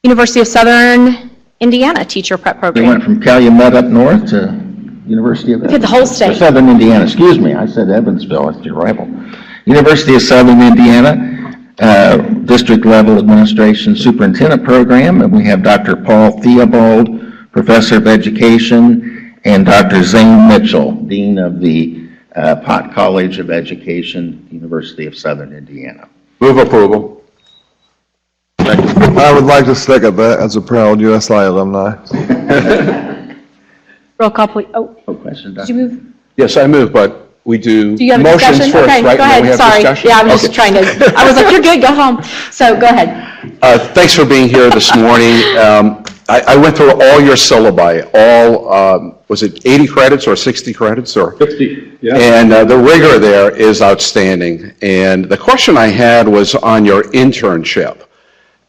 University of Southern Indiana teacher prep They program. went from Calumet up north to University of Hit the whole state. Southern Indiana, excuse me. I said Evansville, that's your rival. University of Southern Indiana, district level administration superintendent program, and we have Dr. Paul Theobald, professor of education, and Dr. Zane Mitchell, dean of the Pott College of Education, University of Southern Indiana. Move approval. I would like to second that as a proud USI alumni. Roll call, please. Oh, No question, did Dr. you move? Yes, I move, but we do Do you have a motions discussion? first, Okay, right? go And then ahead. we have Sorry. discussion? Yeah, I was Okay. just trying to, I was like, you're good, go home. So go ahead. Thanks for being here this morning. I went through all your syllabi, all, was it 80 credits or 60 credits or? 60, yeah. And the rigor there is outstanding. And the question I had was on your internship.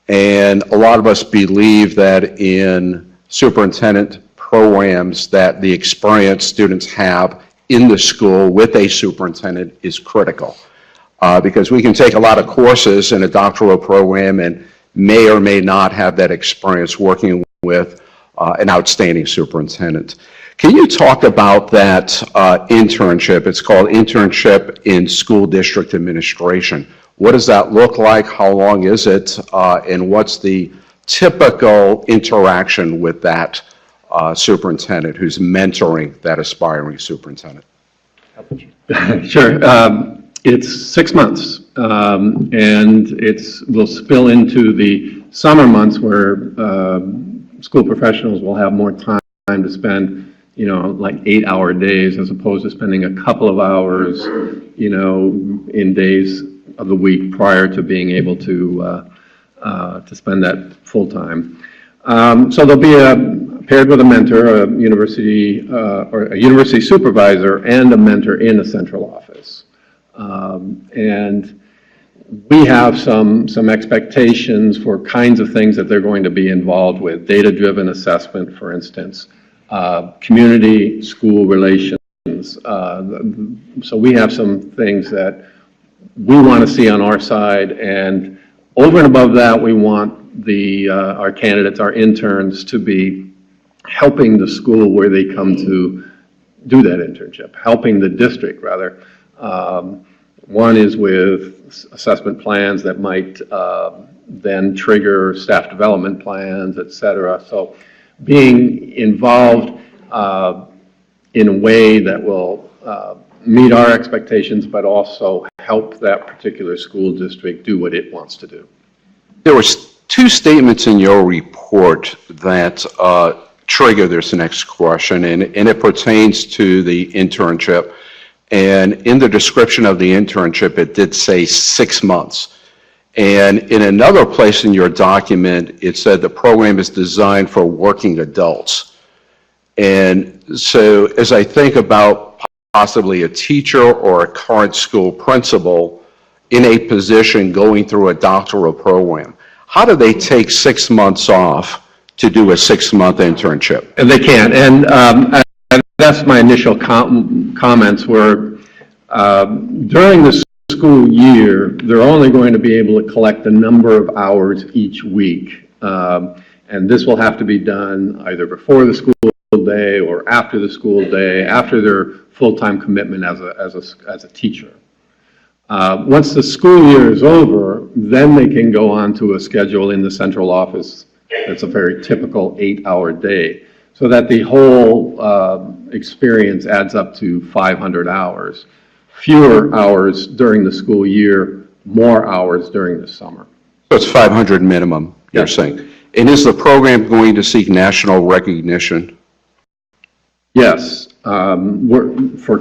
And a lot of us believe that in superintendent programs that the experience students have in the school with a superintendent is critical. Because we can take a lot of courses in a doctoral program and may or may not have that experience working with an outstanding superintendent. Can you talk about that internship? It's called Internship in School District Administration. What does that look like? How long is it? And what's the typical interaction with that superintendent who's mentoring that aspiring superintendent? Sure. It's 6 months, and will spill into the summer months where school professionals will have more time to spend, like 8-hour days as opposed to spending a couple of hours, in days of the week prior to being able to spend that full time. So there'll be paired with a mentor, a university supervisor, and a mentor in a central office. And we have some expectations for kinds of things that they're going to be involved with. Data-driven assessment, for instance, community school relations. So we have some things that we want to see on our side, and over and above that, we want our candidates, our interns, to be helping the school where they come to do that internship, helping the district rather. One is with assessment plans that might then trigger staff development plans, et cetera. So being involved in a way that will meet our expectations, but also help that particular school district do what it wants to do. There were two statements in your report that trigger this next question, and it pertains to the internship. And in the description of the internship, it did say 6 months. And in another place in your document, it said the program is designed for working adults. And so as I think about possibly a teacher or a current school principal in a position going through a doctoral program, how do they take 6 months off to do a 6-month internship? And they can, and that's my initial comments were, during the school year, they're only going to be able to collect a number of hours each week. And this will have to be done either before the school day or after the school day, after their full-time commitment as a teacher. Once the school year is over, then they can go on to a schedule in the central office that's a very typical 8-hour day, so that the whole experience adds up to 500 hours. Fewer hours during the school year, more hours during the summer. So it's 500 minimum, you're saying. And is the program going to seek national recognition? Yes, we're for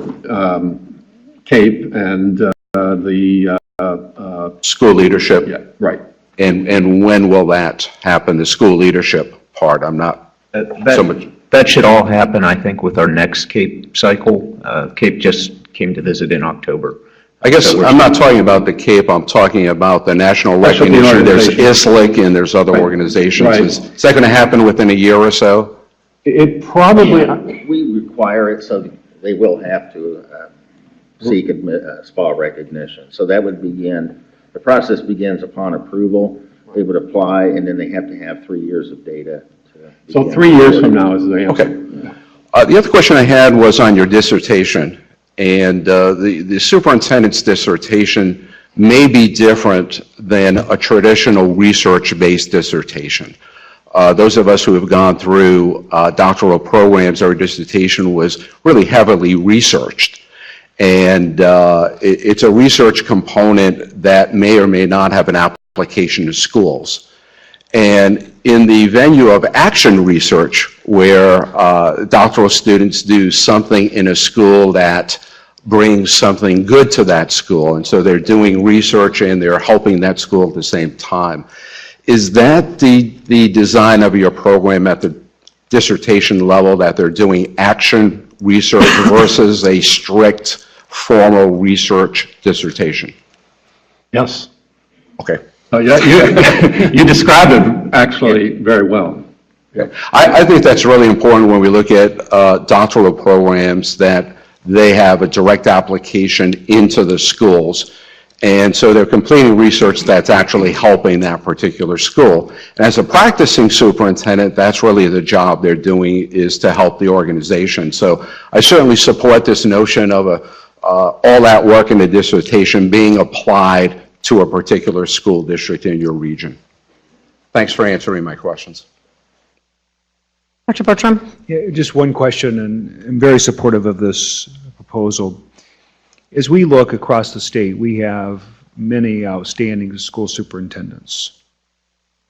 CAPE and the School leadership? yeah, right. And when will that happen, the school leadership part? I'm not so much. That should all happen, I think, with our next CAPE cycle. CAPE just came to visit in October. I guess So I'm not talking about the CAPE, I'm talking about the national recognition. There's ISLIC and there's other organizations. Right. Is that going to happen within a year or so? It probably, We require it, so they will have to seek SPA recognition. So that would begin, the process begins upon approval they would apply, and then they have to have 3 years of data. So 3 years from now is the answer. Okay. The other question I had was on your dissertation, and the superintendent's dissertation may be different than a traditional research-based dissertation. Those of us who have gone through doctoral programs, our dissertation was really heavily researched. And it's a research component that may or may not have an application to schools. And in the venue of action research, where doctoral students do something in a school that brings something good to that school, and so they're doing research and they're helping that school at the same time. Is that the design of your program at the dissertation level, that they're doing action research versus a strict formal research dissertation? Yes. Okay. Yeah, you described it actually very well. Okay. I think that's really important when we look at doctoral programs, that they have a direct application into the schools. And so they're completing research that's actually helping that particular school. And as a practicing superintendent, that's really the job they're doing, is to help the organization. So I certainly support this notion of all that work in the dissertation being applied to a particular school district in your region. Thanks for answering my questions. Dr. Bertram? Yeah, just one question, and I'm very supportive of this proposal. As we look across the state, we have many outstanding school superintendents,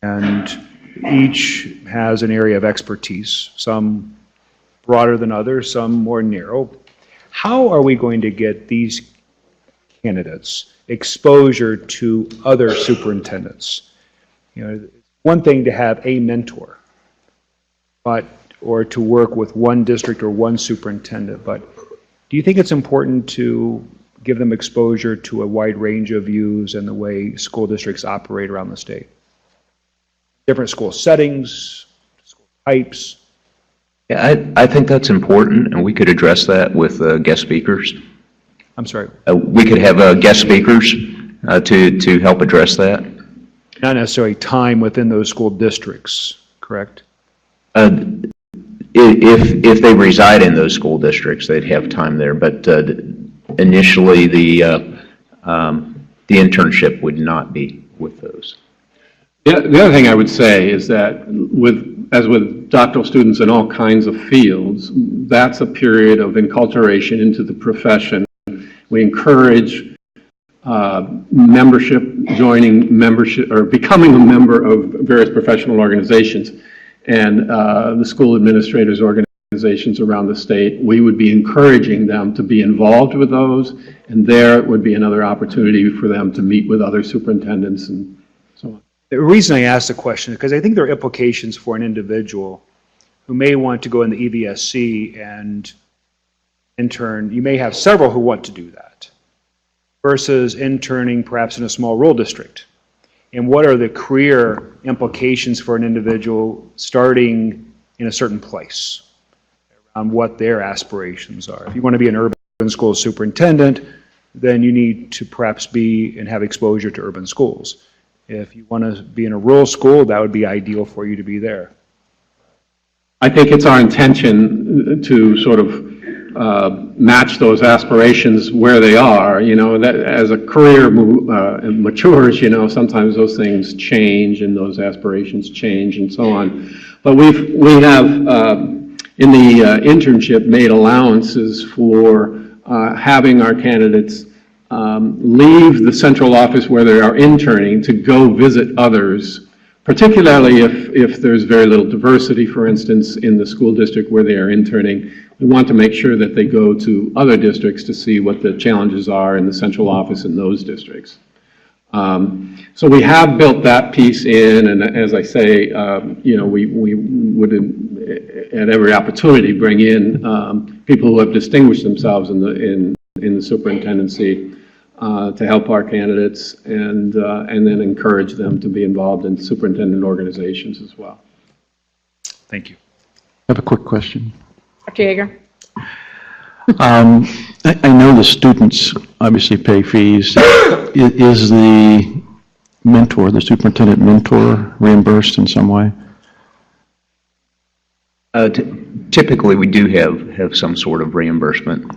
and each has an area of expertise, some broader than others, some more narrow. How are we going to get these candidates exposure to other superintendents? You know, one thing to have a mentor, or to work with one district or one superintendent, but do you think it's important to give them exposure to a wide range of views and the way school districts operate around the state? Different school settings, school types. Yeah, I think that's important, and we could address that with guest speakers. I'm sorry. We could have guest speakers to help address that. Not necessarily time within those school districts, correct? If they reside in those school districts, they'd have time there, but initially the internship would not be with those. Yeah, the other thing I would say is that as with doctoral students in all kinds of fields, that's a period of enculturation into the profession. We encourage membership, joining membership, or becoming a member of various professional organizations. And the school administrators' organizations around the state, we would be encouraging them to be involved with those, and there would be another opportunity for them to meet with other superintendents and so on. The reason I asked the question is because I think there are implications for an individual who may want to go in the EVSC and intern. You may have several who want to do that versus interning perhaps in a small rural district. And what are the career implications for an individual starting in a certain place around what their aspirations are? If you want to be an urban school superintendent, then you need to perhaps be and have exposure to urban schools. If you want to be in a rural school, that would be ideal for you to be there. I think it's our intention to sort of match those aspirations where they are. You know, that as a career matures, you know, sometimes those things change and those aspirations change and so on. But we have in the internship made allowances for having our candidates leave the central office where they are interning to go visit others, particularly if there's very little diversity, for instance, in the school district where they are interning. We want to make sure that they go to other districts to see what the challenges are in the central office in those districts. So we have built that piece in, and as I say, you know, we would at every opportunity bring in people who have distinguished themselves in the superintendency to help our candidates, and then encourage them to be involved in superintendent organizations as well. Thank you. I have a quick question. Dr. Yeager? I know the students obviously pay fees. Is mentor, the superintendent mentor, reimbursed in some way? Typically, we do have some sort of reimbursement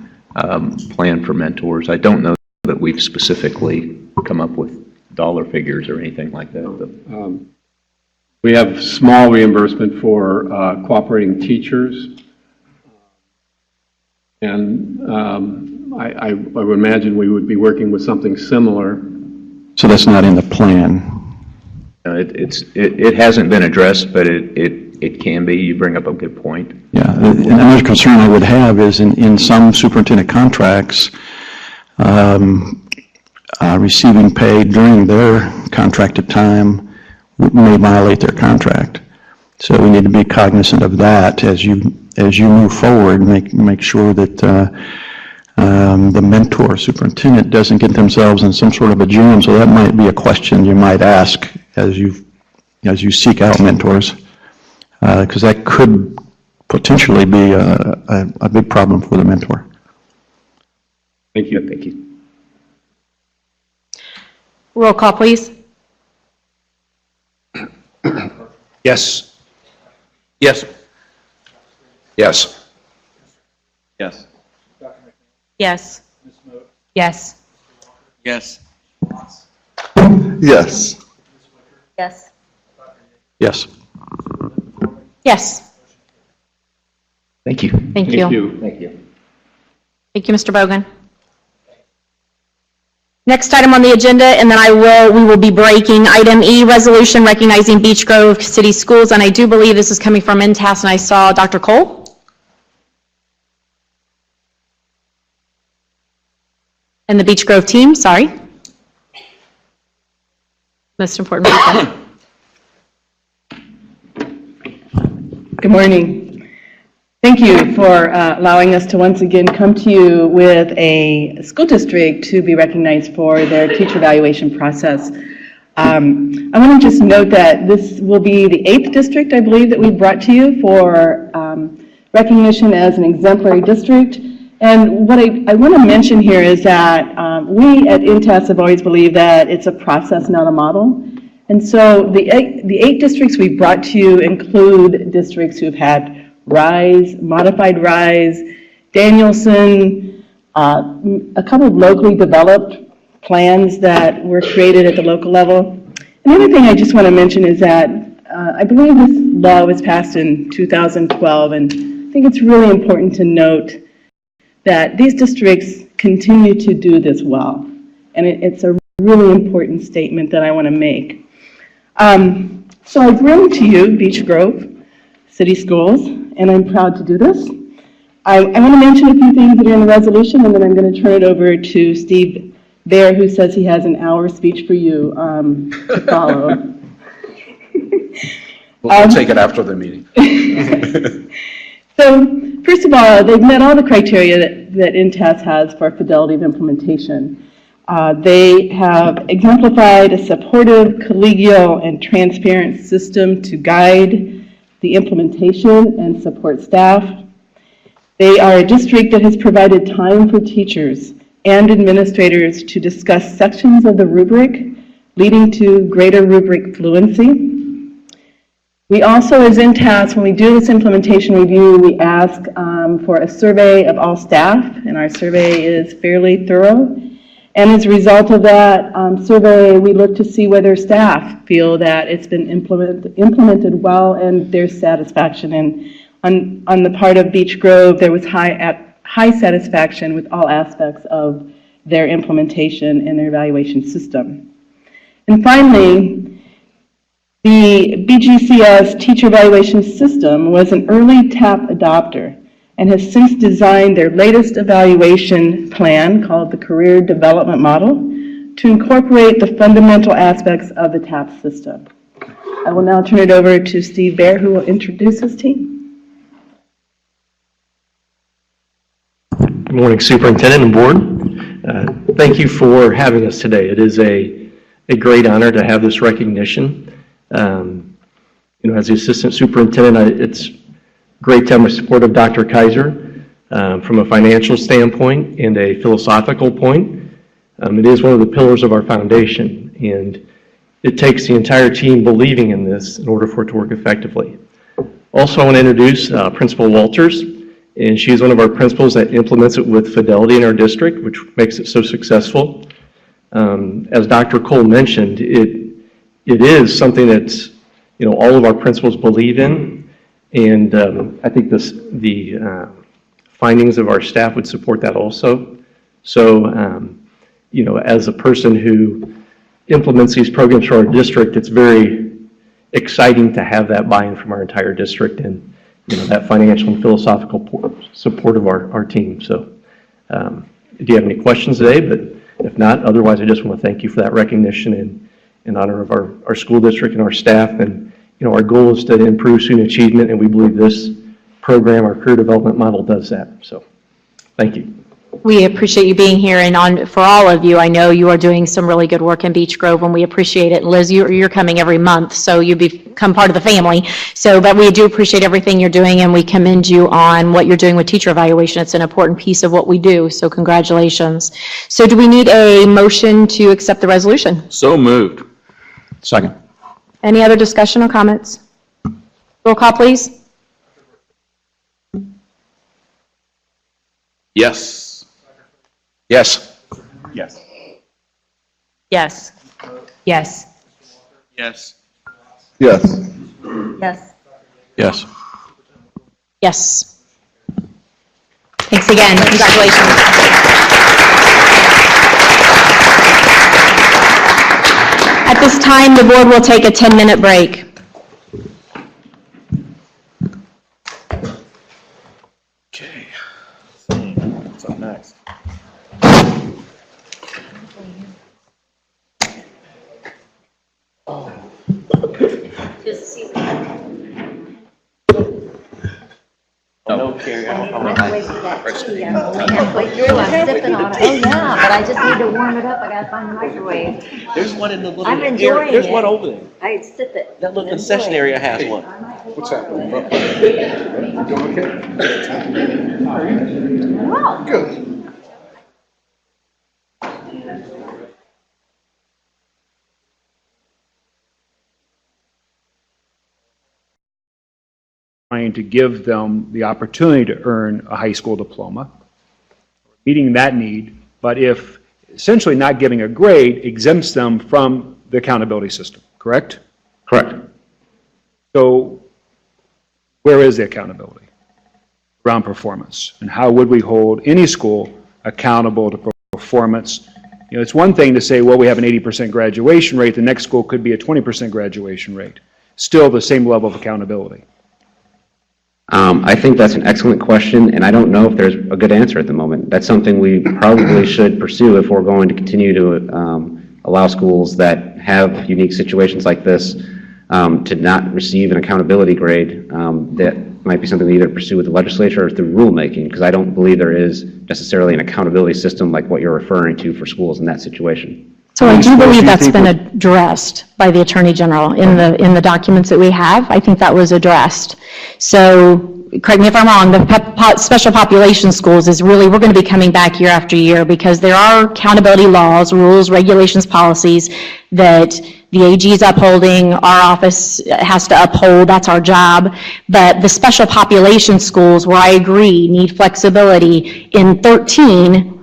plan for mentors. I don't know that we've specifically come up with dollar figures or anything like that. But. We have small reimbursement for cooperating teachers. And I would imagine we would be working with something similar. So that's not in the plan? It hasn't been addressed, but it can be. You bring up a good point. Yeah, another concern I would have is in some superintendent contracts, receiving pay during their contracted time may violate their contract. So we need to be cognizant of that as you move forward. Make sure that the mentor superintendent doesn't get themselves in some sort of a jam. So that might be a question you might ask as you seek out mentors, because that could potentially be a big problem for the mentor. Thank you. Thank you. Roll call, please. Yes. Yes. Yes. Yes. Yes. Yes. Yes. Yes. Yes. Yes. Yes. Thank you. Thank you. Thank you. Thank you, Mr. Bogan. Next item on the agenda, and then we will be breaking item E, resolution recognizing Beech Grove City Schools, and I do believe this is coming from INTAS, and I saw Dr. Cole. And the Beech Grove team, sorry. Most important people. Good morning. Thank you for allowing us to once again come to you with a school district to be recognized for their teacher evaluation process. I want to just note that this will be the 8th district, I believe, that we brought to you for recognition as an exemplary district. And what I want to mention here is that we at INTAS have always believed that it's a process, not a model. And so the 8 districts we brought to you include districts who've had RISE, Modified RISE, Danielson, a couple of locally developed plans that were created at the local level. Another thing I just want to mention is that I believe this law was passed in 2012, and I think it's really important to note that these districts continue to do this well. And it's a really important statement that I want to make. So I bring to you Beech Grove City Schools, and I'm proud to do this. I want to mention a few things that are in the resolution, and then I'm going to turn it over to Steve Baer, who says he has an hour speech for you to follow. We'll take it after the meeting. So, first of all, they've met all the criteria that INTAS has for fidelity of implementation. They have exemplified a supportive, collegial, and transparent system to guide the implementation and support staff. They are a district that has provided time for teachers and administrators to discuss sections of the rubric, leading to greater rubric fluency. We also, as INTAS, when we do this implementation review, we ask for a survey of all staff, and our survey is fairly thorough. And as a result of that survey, we look to see whether staff feel that it's been implemented well and their satisfaction. And on the part of Beech Grove, there was high satisfaction with all aspects of their implementation and their evaluation system. And finally, the BGCS teacher evaluation system was an early TAP adopter and has since designed their latest evaluation plan called the Career Development Model to incorporate the fundamental aspects of the TAP system. I will now turn it over to Steve Baer, who will introduce his team. Good morning, Superintendent and Board. Thank you for having us today. It is a great honor to have this recognition. As the Assistant Superintendent, it's great to have my support of Dr. Kaiser from a financial standpoint and a philosophical point. It is one of the pillars of our foundation, and it takes the entire team believing in this in order for it to work effectively. Also, I want to introduce Principal Walters, and she's one of our principals that implements it with fidelity in our district, which makes it so successful. As Dr. Cole mentioned, it is something that's, all of our principals believe in, and I think the findings of our staff would support that also. So, as a person who implements these programs for our district, it's very exciting to have that buy-in from our entire district and, that financial and philosophical support of our team. So, do you have any questions today? But if not, otherwise, I just want to thank you for that recognition and in honor of our school district and our staff. And, our goal is to improve student achievement, and we believe this program, our career development model, does that. So, thank you. We appreciate you being here, and for all of you, I know you are doing some really good work in Beech Grove, and we appreciate it. Liz, you're coming every month, so you become part of the family. But we do appreciate everything you're doing, and we commend you on what you're doing with teacher evaluation. It's an important piece of what we do, so congratulations. So do we need a motion to accept the resolution? So moved. Second. Any other discussion or comments? Roll call, please. Yes. Yes. Yes. Yes. Yes. Yes. Yes. Yes. Yes. Yes. Thanks again. Congratulations. At this time, the board will take a 10-minute break. Okay. What's up next? No, Carrie, I'm Halfway through that tea, I'm only halfway through, I'm sipping on it. Oh, yeah, but I just need to warm it up, I gotta find the microwave. There's one in the little I'm area. enjoying There's it. one over there. I sip it. That little concession area has one. What's that? Wow. Good. Trying to give them the opportunity to earn a high school diploma, meeting that need, but if essentially not giving a grade exempts them from the accountability system, correct? Correct. So where is the accountability around performance? And how would we hold any school accountable to performance? It's one thing to say, well, we have an 80% graduation rate. The next school could be a 20% graduation rate. Still the same level of accountability. I think that's an excellent question, and I don't know if there's a good answer at the moment. That's something we probably should pursue if we're going to continue to allow schools that have unique situations like this to not receive an accountability grade. That might be something we either pursue with the legislature or through rulemaking, because I don't believe there is necessarily an accountability system like what you're referring to for schools in that situation. So I do believe that's been addressed by the Attorney General in the documents that we have. I think that was addressed. So correct me if I'm wrong, the special population schools is really, we're going to be coming back year after year because there are accountability laws, rules, regulations, policies that the AG is upholding, our office has to uphold, that's our job. But the special population schools, where I agree, need flexibility. In 13,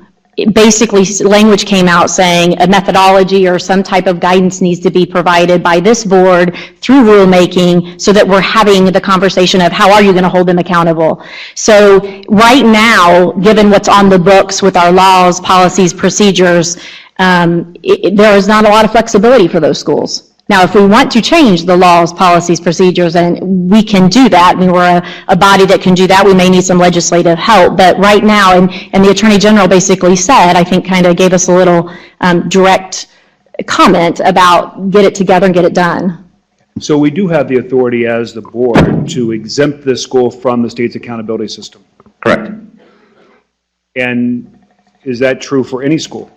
basically language came out saying a methodology or some type of guidance needs to be provided by this board through rulemaking so that we're having the conversation of how are you going to hold them accountable. So right now, given what's on the books with our laws, policies, procedures, there is not a lot of flexibility for those schools. Now, if we want to change the laws, policies, procedures, and we can do that, I mean, we're a body that can do that, we may need some legislative help, but right now, and the Attorney General basically said, I think kind of gave us a little direct comment about get it together and get it done. So we do have the authority as the board to exempt this school from the state's accountability system. Correct. And is that true for any school?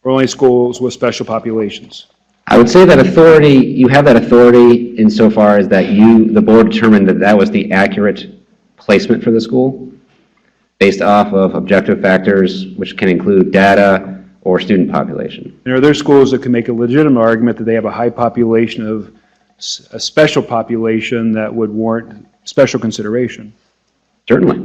Or only schools with special populations? I would say that authority, you have that authority insofar as that the board determined that that was the accurate placement for the school based off of objective factors, which can include data or student population. There are other schools that can make a legitimate argument that they have a high population of a special population that would warrant special consideration. Certainly.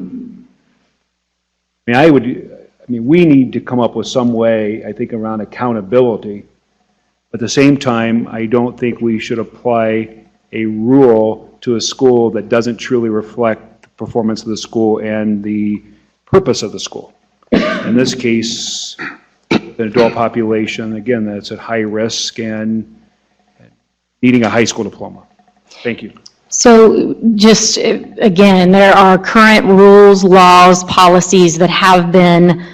We need to come up with some way, I think, around accountability. At the same time, I don't think we should apply a rule to a school that doesn't truly reflect the performance of the school and the purpose of the school. In this case, the adult population, again, that's at high risk and needing a high school diploma. Thank you. So just, again, there are current rules, laws, policies that have been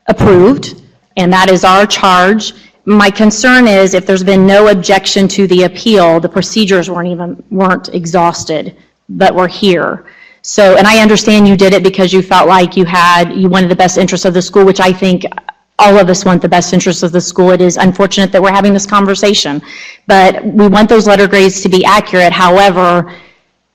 approved, and that is our charge. My concern is if there's been no objection to the appeal, the procedures weren't exhausted, but we're here. So, and I understand you did it because you felt like you wanted the best interest of the school, which I think all of us want the best interest of the school. It is unfortunate that we're having this conversation, but we want those letter grades to be accurate. However,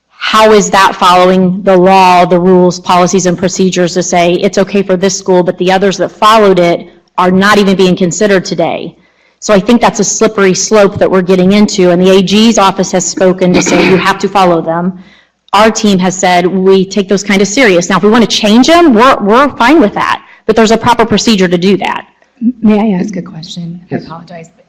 how is that following the law, the rules, policies, and procedures to say it's okay for this school, but the others that followed it are not even being considered today? So I think that's a slippery slope that we're getting into, and the AG's office has spoken to say you have to follow them. Our team has said we take those kind of serious. Now, if we want to change them, we're fine with that. But there's a proper procedure to do that. May I ask a question? Yes. I apologize. But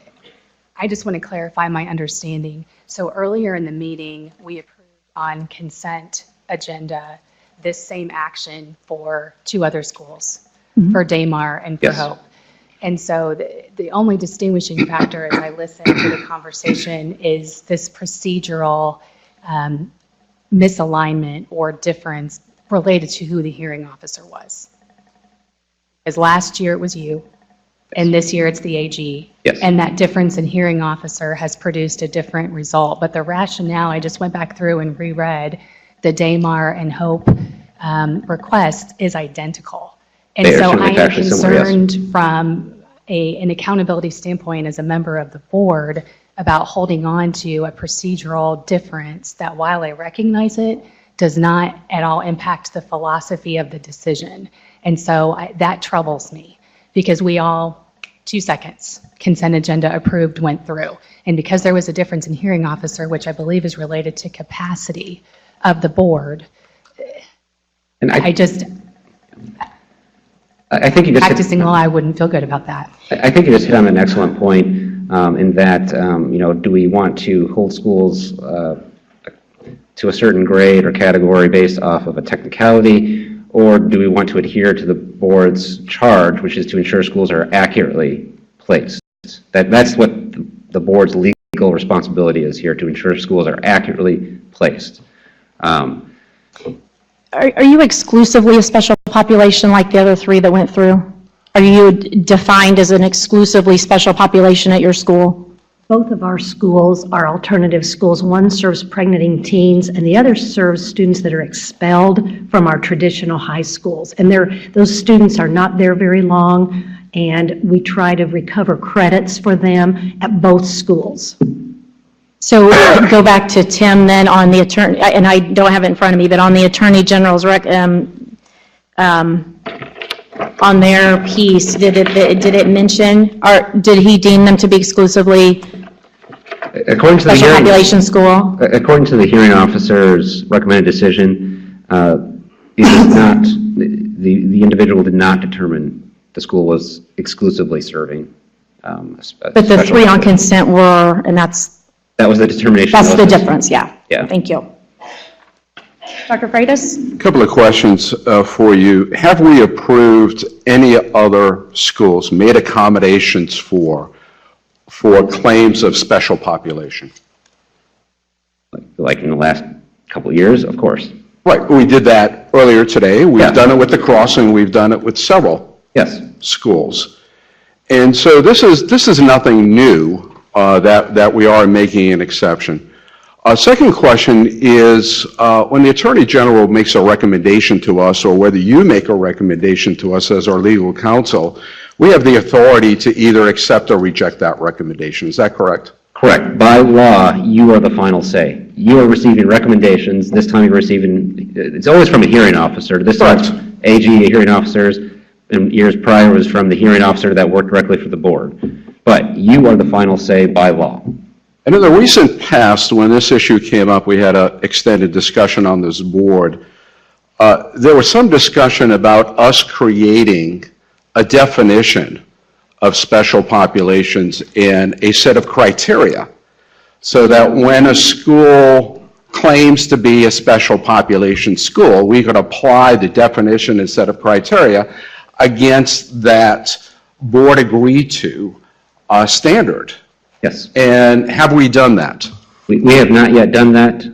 I just want to clarify my understanding. So earlier in the meeting, we approved on consent agenda this same action for 2 other schools, for Daymar and for Yes. Hope. And so the only distinguishing factor as I listen to the conversation is this procedural misalignment or difference related to who the hearing officer was. Because last year it was you, and this year it's the AG. Yes. And that difference in hearing officer has produced a different result. But the rationale, I just went back through and reread the Daymar and Hope request is identical. And They are so certainly I am factually similar, yes. concerned from an accountability standpoint as a member of the board about holding on to a procedural difference that, while I recognize it, does not at all impact the philosophy of the decision. And so that troubles me because we all, 2 seconds, consent agenda approved, went through. And because there was a difference in hearing officer, which I believe is related to capacity of the board, And I just, I think you just practicing law, I wouldn't feel good about that. I think you just hit on an excellent point in that, do we want to hold schools to a certain grade or category based off of a technicality, or do we want to adhere to the board's charge, which is to ensure schools are accurately placed? That's what the board's legal responsibility is here, to ensure schools are accurately placed. Are you exclusively a special population like the other 3 that went through? Are you defined as an exclusively special population at your school? Both of our schools are alternative schools. One serves pregnant teens, and the other serves students that are expelled from our traditional high schools. And those students are not there very long, and we try to recover credits for them at both schools. So go back to Tim then on the attorney, and I don't have it in front of me, but on the Attorney General's on their piece, did it mention, or did he deem them to be exclusively According to the special hearing, population school? according to the hearing officer's recommended decision, it is not, the individual did not determine the school was exclusively serving. But the 3 on consent were, and that was the determination. that's the difference, yeah. Yeah. Thank you. Dr. Freitas? A couple of questions for you. Have we approved any other schools, made accommodations for claims of special population? Like in the last couple of years, of course. Right, we did that earlier today. We've Yeah. done it with the Crossing, we've done it with several Yes. schools. And so this is nothing new that we are making an exception. Second question is, when the Attorney General makes a recommendation to us, or whether you make a recommendation to us as our legal counsel, we have the authority to either accept or reject that recommendation. Is that correct? Correct. By law, you are the final say. You are receiving recommendations. This time you're receiving, it's always from a hearing officer. This time, AG, hearing officers. in years prior was from the hearing officer that worked directly for the board. But you are the final say by law. And in the recent past, when this issue came up, we had an extended discussion on this board. There was some discussion about us creating a definition of special populations and a set of criteria so that when a school claims to be a special population school, we could apply the definition and set of criteria against that board agreed to standard. Yes. And have we done that? We have not yet done that.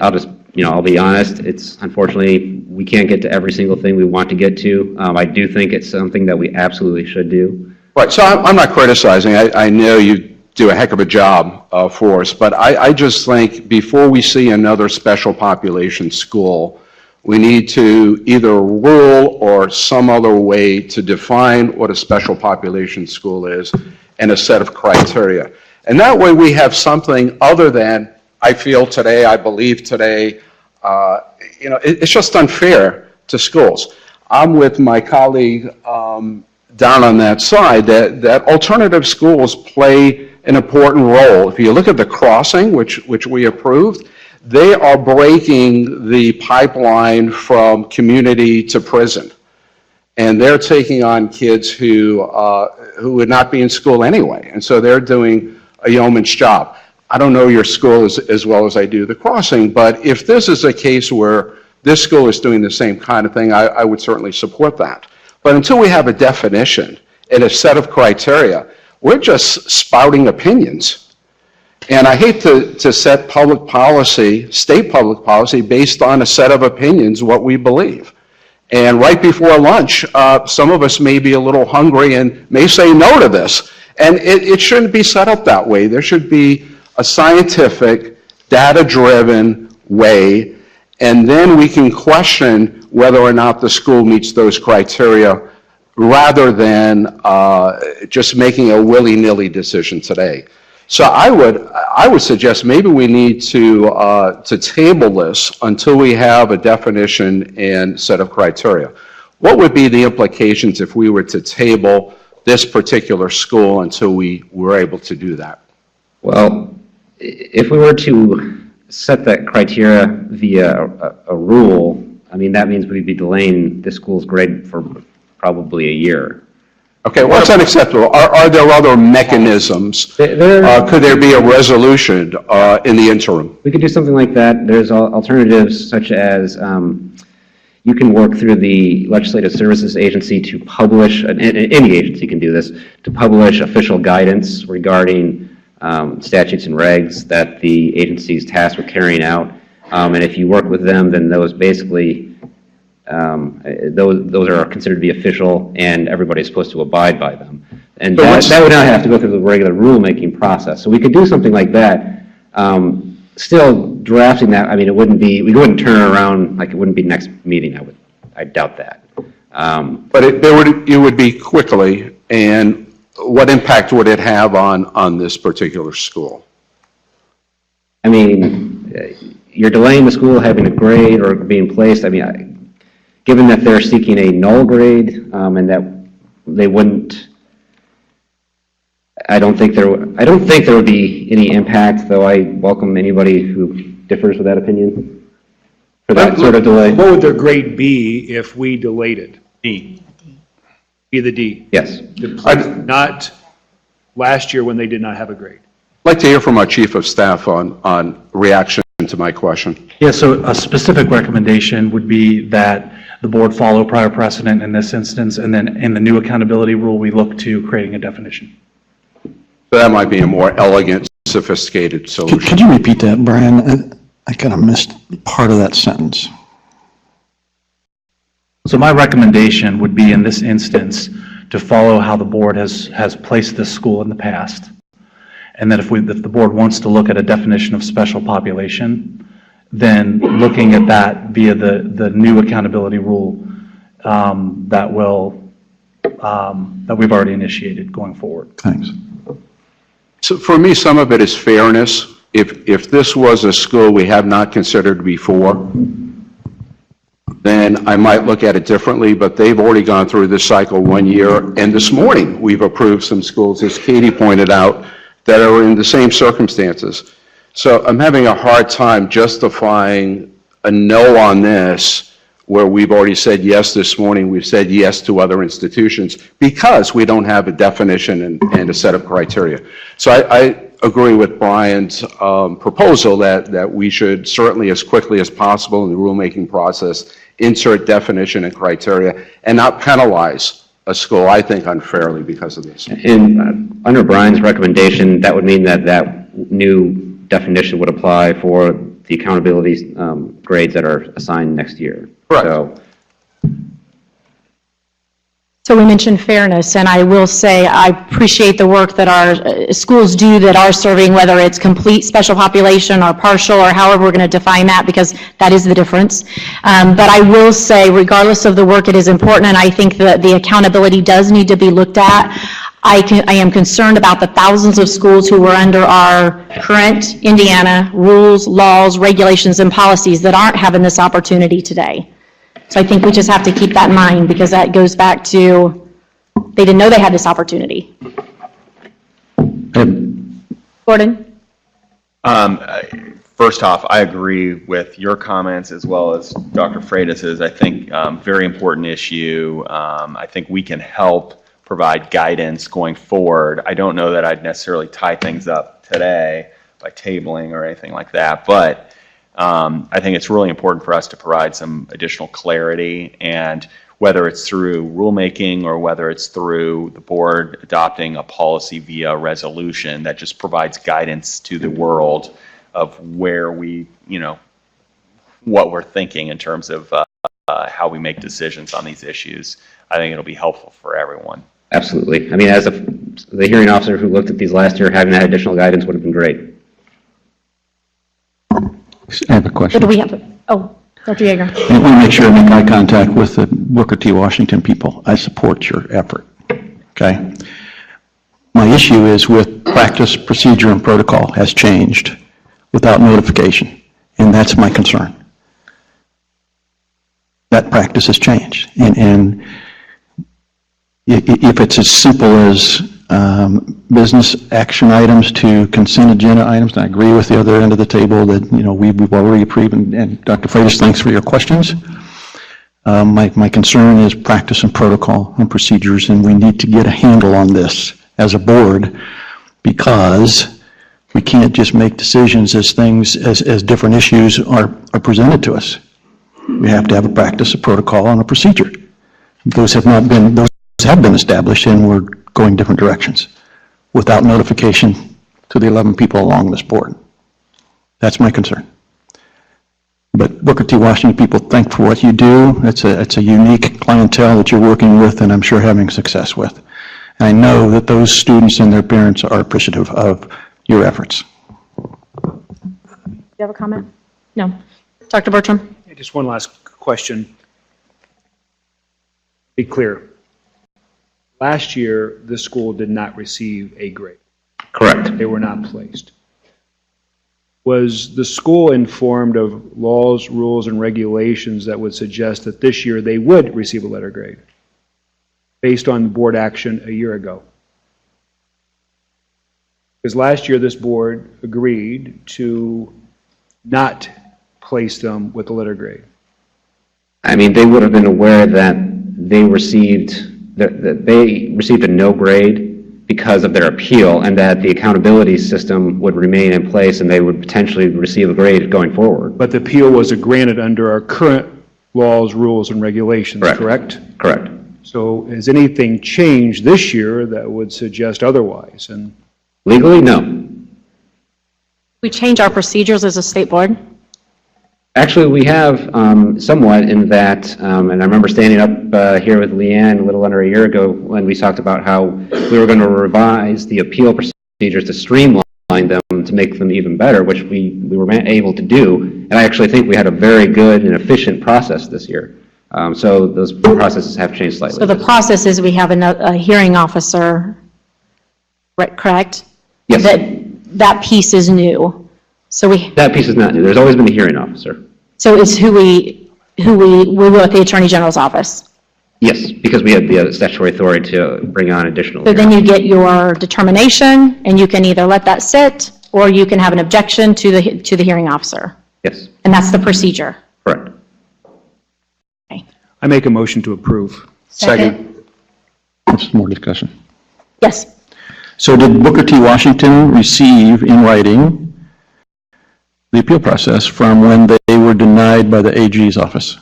I'll just, I'll be honest, it's unfortunately, we can't get to every single thing we want to get to. I do think it's something that we absolutely should do. Right, so I'm not criticizing. I know you do a heck of a job for us, but I just think before we see another special population school, we need to either rule or some other way to define what a special population school is and a set of criteria. And that way we have something other than, I feel today, I believe today, it's just unfair to schools. I'm with my colleague down on that side that alternative schools play an important role. If you look at the crossing, which we approved, they are breaking the pipeline from community to prison. And they're taking on kids who would not be in school anyway. And so they're doing a yeoman's job. I don't know your school as well as I do the crossing, but if this is a case where this school is doing the same kind of thing, I would certainly support that. But until we have a definition and a set of criteria, we're just spouting opinions. And I hate to set public policy, state public policy, based on a set of opinions, what we believe. And right before lunch, some of us may be a little hungry and may say no to this. And it shouldn't be set up that way. There should be a scientific, data-driven way, and then we can question whether or not the school meets those criteria rather than just making a willy-nilly decision today. So I would suggest maybe we need to table this until we have a definition and set of criteria. What would be the implications if we were to table this particular school until we were able to do that? Well, if we were to set that criteria via a rule, I mean, that means we'd be delaying the school's grade for probably a year. Okay, well, that's unacceptable. Are there other mechanisms? Could there be a resolution in the interim? We could do something like that. There's alternatives such as you can work through the Legislative Services Agency to publish, any agency can do this, to publish official guidance regarding statutes and regs that the agency is tasked with carrying out. And if you work with them, then those basically, those are considered to be official and everybody's supposed to abide by them. And that would not have to go through the regular rulemaking process. So we could do something like that. Still drafting that, I mean, it wouldn't be, we wouldn't turn it around, like it wouldn't be next meeting, I doubt that. But it would be quickly, and what impact would it have on this particular school? I mean, you're delaying the school having a grade or being placed. I mean, given that they're seeking a null grade and that they wouldn't, I don't think there would be any impact, though I welcome anybody who differs with that opinion for that sort of delay. What would their grade be if we delayed it? D. Be the D. Yes. Not last year when they did not have a grade. I'd like to hear from our Chief of Staff on reaction to my question. Yeah, so a specific recommendation would be that the board follow prior precedent in this instance, and then in the new accountability rule, we look to creating a definition. So that might be a more elegant, sophisticated solution. Could you repeat that, Brian? I kind of missed part of that sentence. So my recommendation would be in this instance to follow how the board has placed this school in the past. And that if the board wants to look at a definition of special population, then looking at that via the new accountability rule that we've already initiated going forward. Thanks. So for me, some of it is fairness. If this was a school we have not considered before, then I might look at it differently, but they've already gone through this cycle 1 year, and this morning, we've approved some schools, as Katie pointed out, that are in the same circumstances. So I'm having a hard time justifying a no on this, where we've already said yes this morning, we've said yes to other institutions, because we don't have a definition and a set of criteria. So I agree with Brian's proposal that we should certainly, as quickly as possible in the rulemaking process, insert definition and criteria and not penalize a school, I think, unfairly because of this. And under Brian's recommendation, that would mean that that new definition would apply for the accountability grades that are assigned next year. Correct. So we mentioned fairness, and I will say I appreciate the work that our schools do that are serving, whether it's complete special population or partial or however we're going to define that, because that is the difference. But I will say, regardless of the work, it is important, and I think that the accountability does need to be looked at. I am concerned about the thousands of schools who are under our current Indiana rules, laws, regulations, and policies that aren't having this opportunity today. So I think we just have to keep that in mind, because that goes back to, they didn't know they had this opportunity. Gordon? First off, I agree with your comments as well as Dr. Freitas's. I think very important issue. I think we can help provide guidance going forward. I don't know that I'd necessarily tie things up today by tabling or anything like that, but I think it's really important for us to provide some additional clarity, and whether it's through rulemaking or whether it's through the board adopting a policy via resolution that just provides guidance to the world of where we, what we're thinking in terms of how we make decisions on these issues. I think it'll be helpful for everyone. Absolutely. I mean, as the hearing officer who looked at these last year, having that additional guidance would have been great. I have a question. What do we have? Oh, Dr. Yeager. I want to make sure I make eye contact with the Booker T. Washington people. I support your effort, okay? My issue is with practice, procedure, and protocol has changed without notification, and that's my concern. That practice has changed, and if it's as simple as business action items to consent agenda items, and I agree with the other end of the table that, we've already approved, and Dr. Freitas, thanks for your questions. My concern is practice and protocol and procedures, and we need to get a handle on this as a board, because we can't just make decisions as different issues are presented to us. We have to have a practice, a protocol, and a procedure. Those have been established, and we're going different directions without notification to the 11 people along this board. That's my concern. But Booker T. Washington people, thank for what you do. It's a unique clientele that you're working with, and I'm sure having success with. And I know that those students and their parents are appreciative of your efforts. Do you have a comment? No. Dr. Bertram? Yeah, just one last question. Be clear. Last year, the school did not receive a grade. Correct. They were not placed. Was the school informed of laws, rules, and regulations that would suggest that this year they would receive a letter grade based on board action a year ago? Because last year, this board agreed to not place them with a letter grade. I mean, they would have been aware that they received a no grade because of their appeal, and that the accountability system would remain in place and they would potentially receive a grade going forward. But the appeal was granted under our current laws, rules, and regulations, correct? Correct. So has anything changed this year that would suggest otherwise? And legally, no. We change our procedures as a state board? Actually, we have somewhat in that, and I remember standing up here with Leanne a little under a year ago when we talked about how we were going to revise the appeal procedures to streamline them to make them even better, which we were able to do. And I actually think we had a very good and efficient process this year. So those processes have changed slightly. So the process is we have a hearing officer, right, correct? Yes. That piece is new. So that piece is not new. There's always been a hearing officer. So it's who we who we will at the Attorney General's office. Yes, because we have the statutory authority to bring on additional. So then you get your determination, and you can either let that sit, or you can have an objection to the hearing officer. Yes, And that's the procedure. correct. I make a motion to approve. Second. Some more discussion. Yes. So did Booker T. Washington receive in writing the appeal process from when they were denied by the AG's office?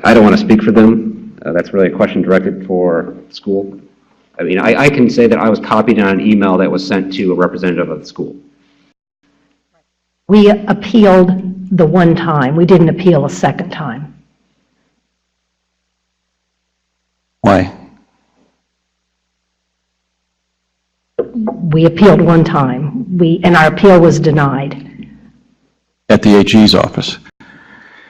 I don't want to speak for them. That's really a question directed for school. I mean, I can say that I was copied on an email that was sent to a representative of the school. We appealed the one time. We didn't appeal a second time. Why? We appealed one time. And our appeal was denied. At the AG's office.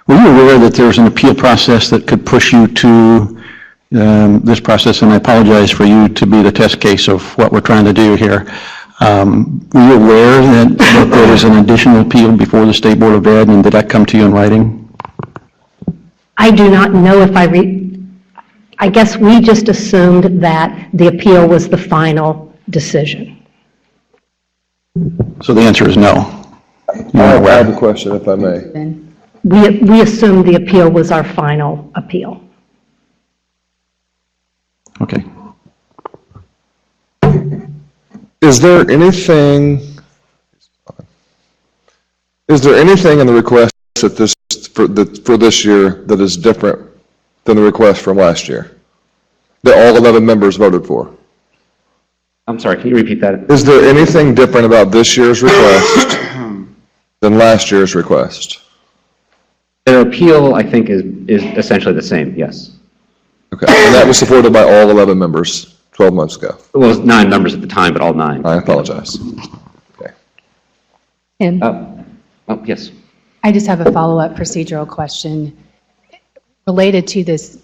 Were you aware that there's an appeal process that could push you to this process? And I apologize for you to be the test case of what we're trying to do here. Were you aware that there was an additional appeal before the State Board of Ed, and did that come to you in writing? I do not know if I guess we just assumed that the appeal was the final decision. So the answer is no. I have a question, if I may. We assumed the appeal was our final appeal. Okay. Is there anything in the request at this, for this year that is different than the request from last year that all 11 members voted for? I'm sorry, can you repeat that? Is there anything different about this year's request than last year's request? Their appeal, I think, is essentially the same, yes. Okay, and that was supported by all 11 members 12 months ago? It was 9 members at the time, but all 9. I apologize. Okay. Tim, Oh, yes. I just have a follow-up procedural question related to this,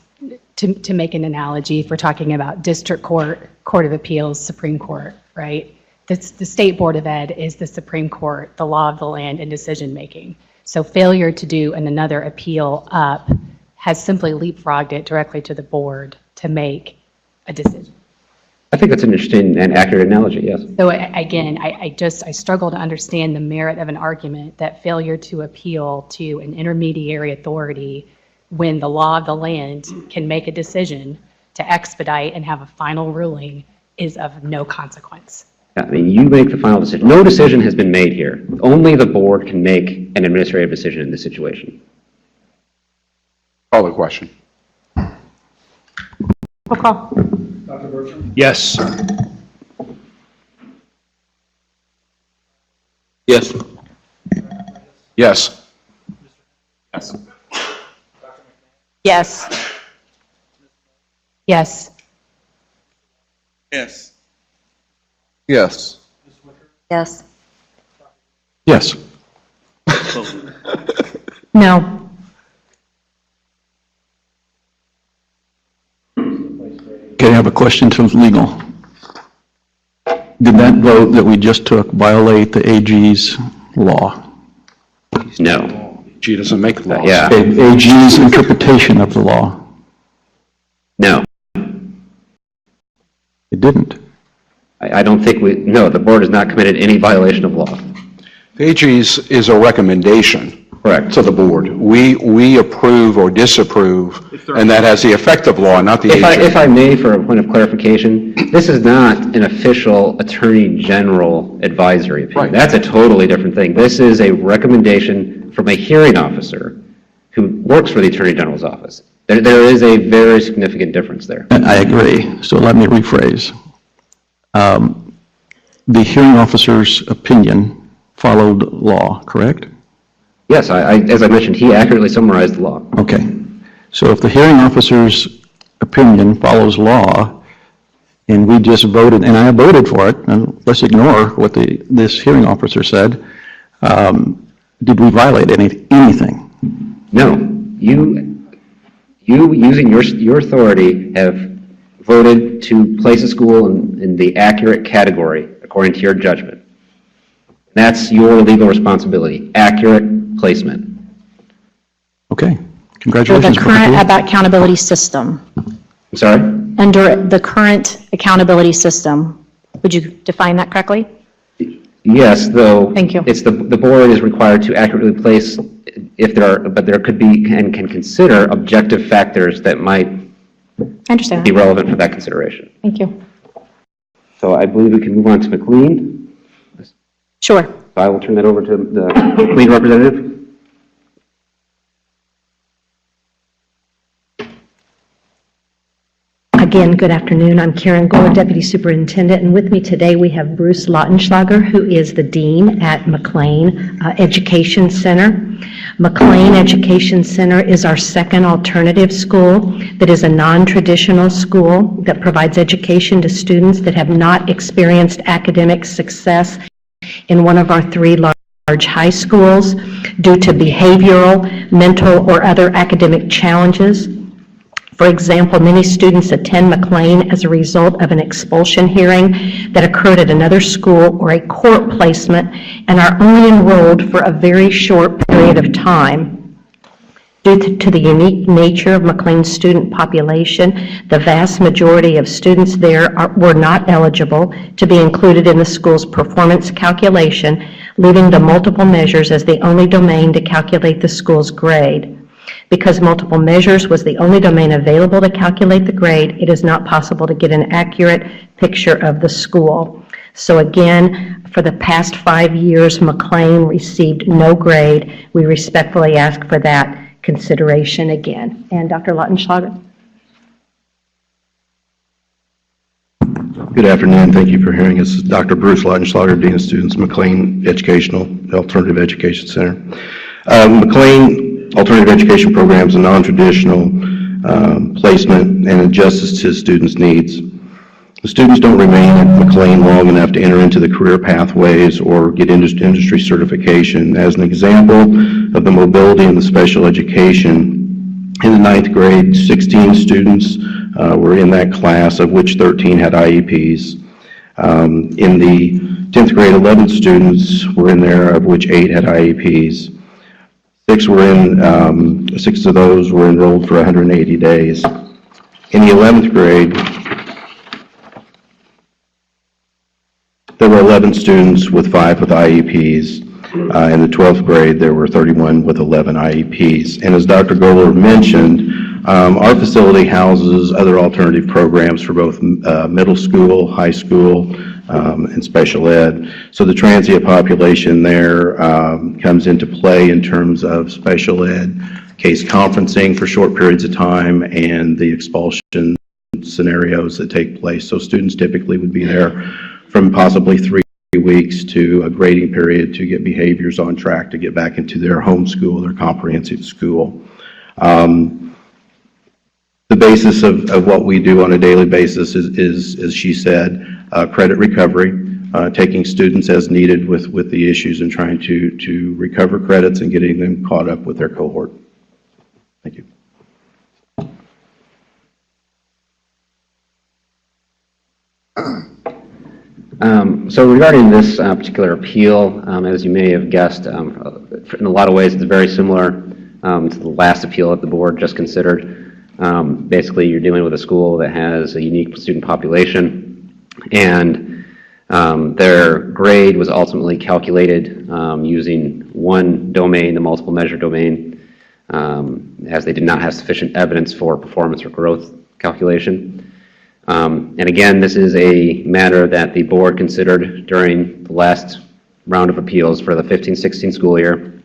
to make an analogy, if we're talking about district court, court of appeals, Supreme Court, right? The State Board of Ed is the Supreme Court, the law of the land, and decision-making. So failure to do another appeal up has simply leapfrogged it directly to the board to make a decision. I think that's an interesting and accurate analogy, yes. So again, I struggle to understand the merit of an argument that failure to appeal to an intermediary authority when the law of the land can make a decision to expedite and have a final ruling is of no consequence. I mean, you make the final decision. No decision has been made here. Only the board can make an administrative decision in this situation. Call the question. Roll call. Yes. Yes. Yes. Yes. Yes. Yes. Yes. Yes. Yes. Yes. No. Okay, I have a question to legal. Did that vote that we just took violate the AG's law? No. G doesn't make the laws. Yeah. AG's interpretation of the law? No. It didn't. I don't think no, the board has not committed any violation of law. The AG's is a recommendation. Correct. To the board. We approve or disapprove, and that has the effect of law, not the AG. If I may, for a point of clarification, this is not an official Attorney General advisory opinion. Right. That's a totally different thing. This is a recommendation from a hearing officer who works for the Attorney General's office. There is a very significant difference there. I agree. So let me rephrase. The hearing officer's opinion followed law, correct? Yes, as I mentioned, he accurately summarized the law. Okay. So if the hearing officer's opinion follows law, and we just voted, and I voted for it, and let's ignore what this hearing officer said, did we violate anything? No. You using your authority, have voted to place a school in the accurate category according to your judgment. That's your legal responsibility, accurate placement. Okay. Congratulations. The Booker current T. accountability system. I'm sorry? Under the current accountability system. Would you define that correctly? Yes, though. Thank you. It's the board is required to accurately place if there are, but there could be, and can consider objective factors that might I understand. be relevant for that consideration. Thank you. So I believe we can move on to McLean. Sure. So I will turn that over to the McLean representative. Again, good afternoon. I'm Karen Gore, Deputy Superintendent, and with me today we have Bruce Lautenschlager, who is the Dean at McLean Education Center. McLean Education Center is our second alternative school that is a non-traditional school that provides education to students that have not experienced academic success in one of our three large high schools due to behavioral, mental, or other academic challenges. For example, many students attend McLean as a result of an expulsion hearing that occurred at another school or a court placement and are only enrolled for a very short period of time. Due to the unique nature of McLean's student population, the vast majority of students there were not eligible to be included in the school's performance calculation, leaving the multiple measures as the only domain to calculate the school's grade. Because multiple measures was the only domain available to calculate the grade, it is not possible to get an accurate picture of the school. So again, for the past 5 years, McLean received no grade. We respectfully ask for that consideration again. And Dr. Lautenschlager? Good afternoon. Thank you for hearing us. This is Dr. Bruce Lautenschlager, Dean of Students, McLean Educational Alternative Education Center. McLean Alternative Education Program is a non-traditional placement and adjusts to students' needs. The students don't remain at McLean long enough to enter into the career pathways or get industry certification. As an example of the mobility in the special education, in the 9th grade, 16 students were in that class, of which 13 had IEPs. In the 10th grade, 11 students were in there, of which 8 had IEPs. 6 of those were enrolled for 180 days. In the 11th grade, there were 11 students with 5 with IEPs. In the 12th grade, there were 31 with 11 IEPs. And as Dr. Goller mentioned, our facility houses other alternative programs for both middle school, high school, and special ed. So the transient population there comes into play in terms of special ed, case conferencing for short periods of time, and the expulsion scenarios that take place. So students typically would be there from possibly 3 weeks to a grading period to get behaviors on track to get back into their home school, their comprehensive school. The basis of what we do on a daily basis is, as she said, credit recovery, taking students as needed with the issues and trying to recover credits and getting them caught up with their cohort. Thank you. So regarding this particular appeal, as you may have guessed, in a lot of ways it's very similar to the last appeal that the board just considered. Basically, you're dealing with a school that has a unique student population, and their grade was ultimately calculated using one domain, the multiple measure domain, as they did not have sufficient evidence for performance or growth calculation. And again, this is a matter that the board considered during the last round of appeals for the 15-16 school year,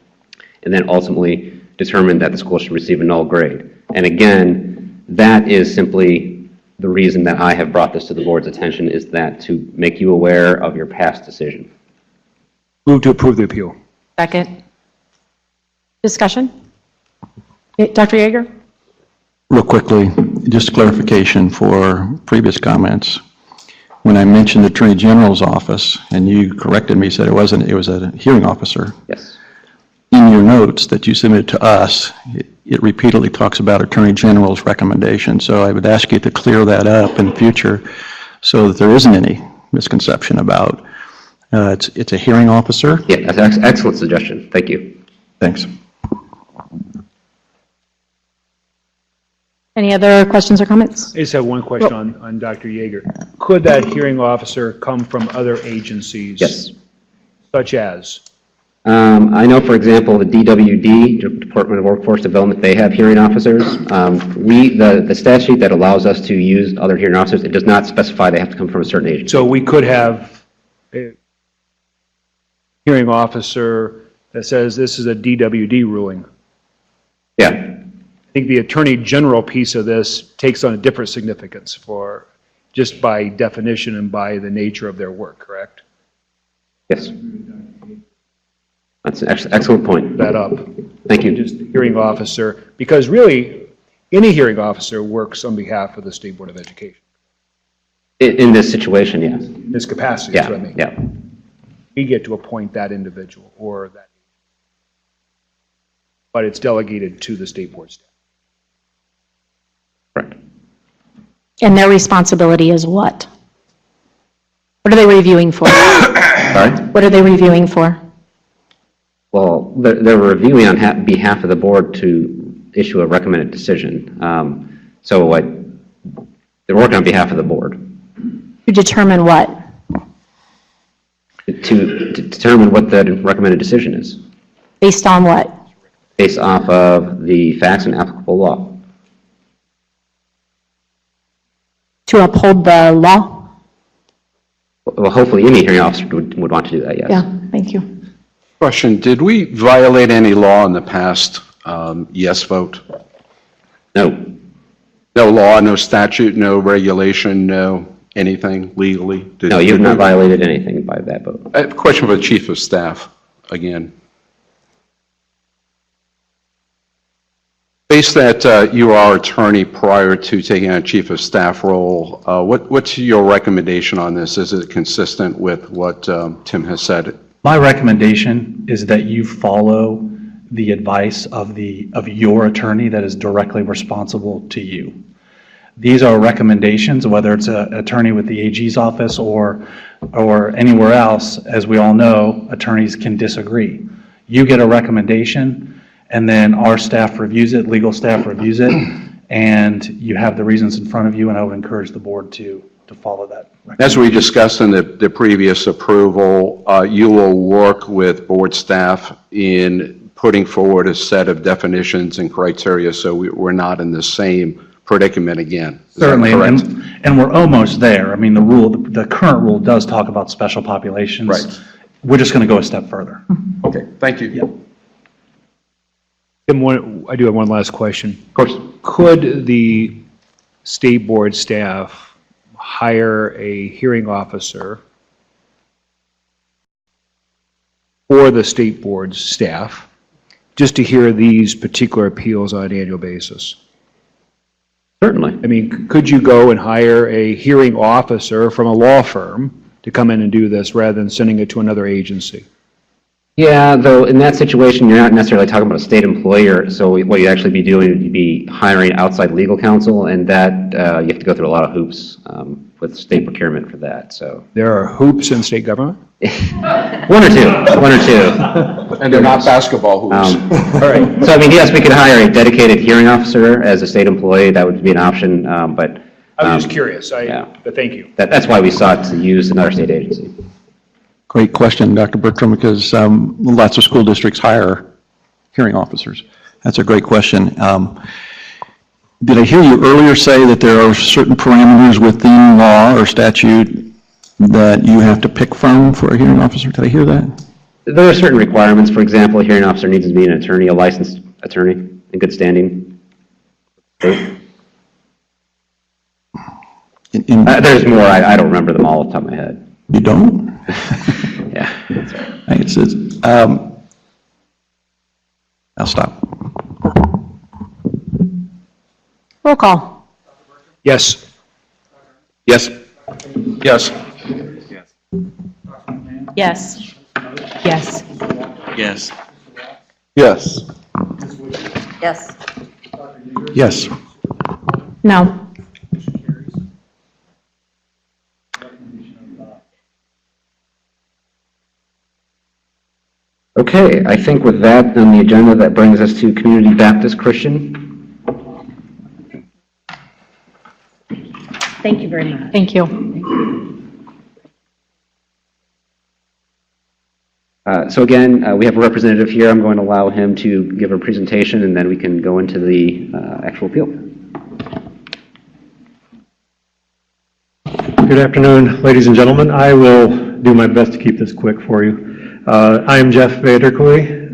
and then ultimately determined that the school should receive a null grade. And again, that is simply the reason that I have brought this to the board's attention, is that to make you aware of your past decision. Move to approve the appeal. Second. Discussion? Dr. Yeager? Real quickly, just clarification for previous comments. When I mentioned the Attorney General's office, and you corrected me, said it wasn't, it was a hearing officer. Yes. In your notes that you submitted to us, it repeatedly talks about Attorney General's recommendation. So I would ask you to clear that up in the future so that there isn't any misconception about it's a hearing officer. Yeah, that's an excellent suggestion. Thank you. Thanks. Any other questions or comments? I just have one question on Dr. Yeager. Could that hearing officer come from other agencies? Yes. Such as? I know, for example, the DWD, Department of Workforce Development, they have hearing officers. The statute that allows us to use other hearing officers, it does not specify they have to come from a certain agency. So we could have a hearing officer that says this is a DWD ruling. Yeah. I think the Attorney General piece of this takes on a different significance for, just by definition and by the nature of their work, correct? Yes. That's an excellent point. That up. Thank you. Just the hearing officer, because really, any hearing officer works on behalf of the State Board of Education. In this situation, yes. In this capacity, Yeah, that's what I mean. yeah. We get to appoint that individual or that, but it's delegated to the State Board staff. Correct. And their responsibility is what? What are they reviewing for? Sorry? What are they reviewing for? Well, they're reviewing on behalf of the board to issue a recommended decision. They're working on behalf of the board. To determine what? To determine what the recommended decision is, Based on what? based off of the facts and applicable law. To uphold the law? Well, hopefully any hearing officer would want to do that, yes. Yeah, thank you. Question, did we violate any law in the past yes vote? No. No law, no statute, no regulation, no anything legally? No, you have not violated anything by that vote. I have a question for the Chief of Staff, again. Based that you are attorney prior to taking on a Chief of Staff role, what's your recommendation on this? Is it consistent with what Tim has said? My recommendation is that you follow the advice of your attorney that is directly responsible to you. These are recommendations, whether it's an attorney with the AG's office or anywhere else. As we all know, attorneys can disagree. You get a recommendation, and then our staff reviews it, legal staff reviews it, and you have the reasons in front of you, and I would encourage the board to follow that. As we discussed in the previous approval, you will work with board staff in putting forward a set of definitions and criteria so we're not in the same predicament again. Is that Certainly, correct? and we're almost there. I mean, the current rule does talk about special populations. Right. We're just going to go a step further. Okay, thank you. Yeah. I do have one last question. Of course. Could the State Board staff hire a hearing officer for the State Board's staff just to hear these particular appeals on an annual basis? Certainly. I mean, could you go and hire a hearing officer from a law firm to come in and do this rather than sending it to another agency? Yeah, though in that situation, you're not necessarily talking about a state employer, so what you'd actually be doing would be hiring outside legal counsel, and that you have to go through a lot of hoops with state procurement for that, so. There are hoops in state government? One or two. And they're not basketball hoops. All right. So, I mean, yes, we could hire a dedicated hearing officer as a state employee, that would be an option, but. I was just curious, yeah. but thank you. That's why we sought to use another state agency. Great question, Dr. Bertram, because lots of school districts hire hearing officers. That's a great question. Did I hear you earlier say that there are certain parameters within law or statute that you have to pick from for a hearing officer? Did I hear that? There are certain requirements. For example, a hearing officer needs to be an attorney, a licensed attorney in good standing. There's more. I don't remember them all off the top of my head. You don't? Yeah. That's right. I'll stop. Roll call. Yes. Yes. Yes. Yes. Yes. Yes. Yes. Yes. Yes. No. Okay, I think with that on the agenda, that brings us to Community Baptist Christian. Thank you very much. Thank you. So again, we have a representative here. I'm going to allow him to give a presentation, and then we can go into the actual appeal. Good afternoon, ladies and gentlemen. I will do my best to keep this quick for you. I am Jeff Vaderkooi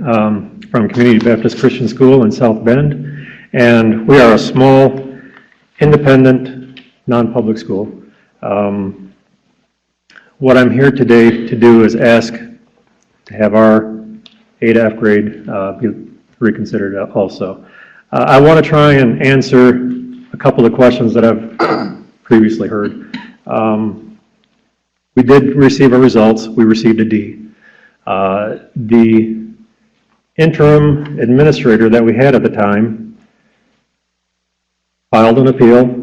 from Community Baptist Christian School in South Bend, and we are a small, independent, non-public school. What I'm here today to do is ask to have our A to F grade be reconsidered also. I want to try and answer a couple of questions that I've previously heard. We did receive our results. We received a D. The interim administrator that we had at the time filed an appeal.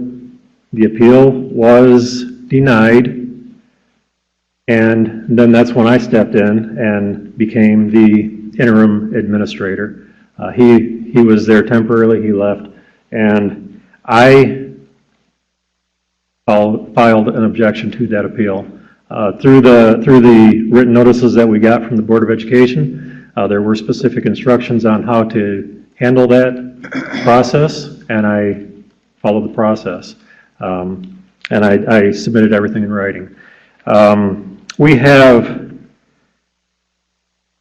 The appeal was denied, and then that's when I stepped in and became the interim administrator. He was there temporarily. He left, and I filed an objection to that appeal. Through the written notices that we got from the Board of Education, there were specific instructions on how to handle that process, and I followed the process. And I submitted everything in writing. We have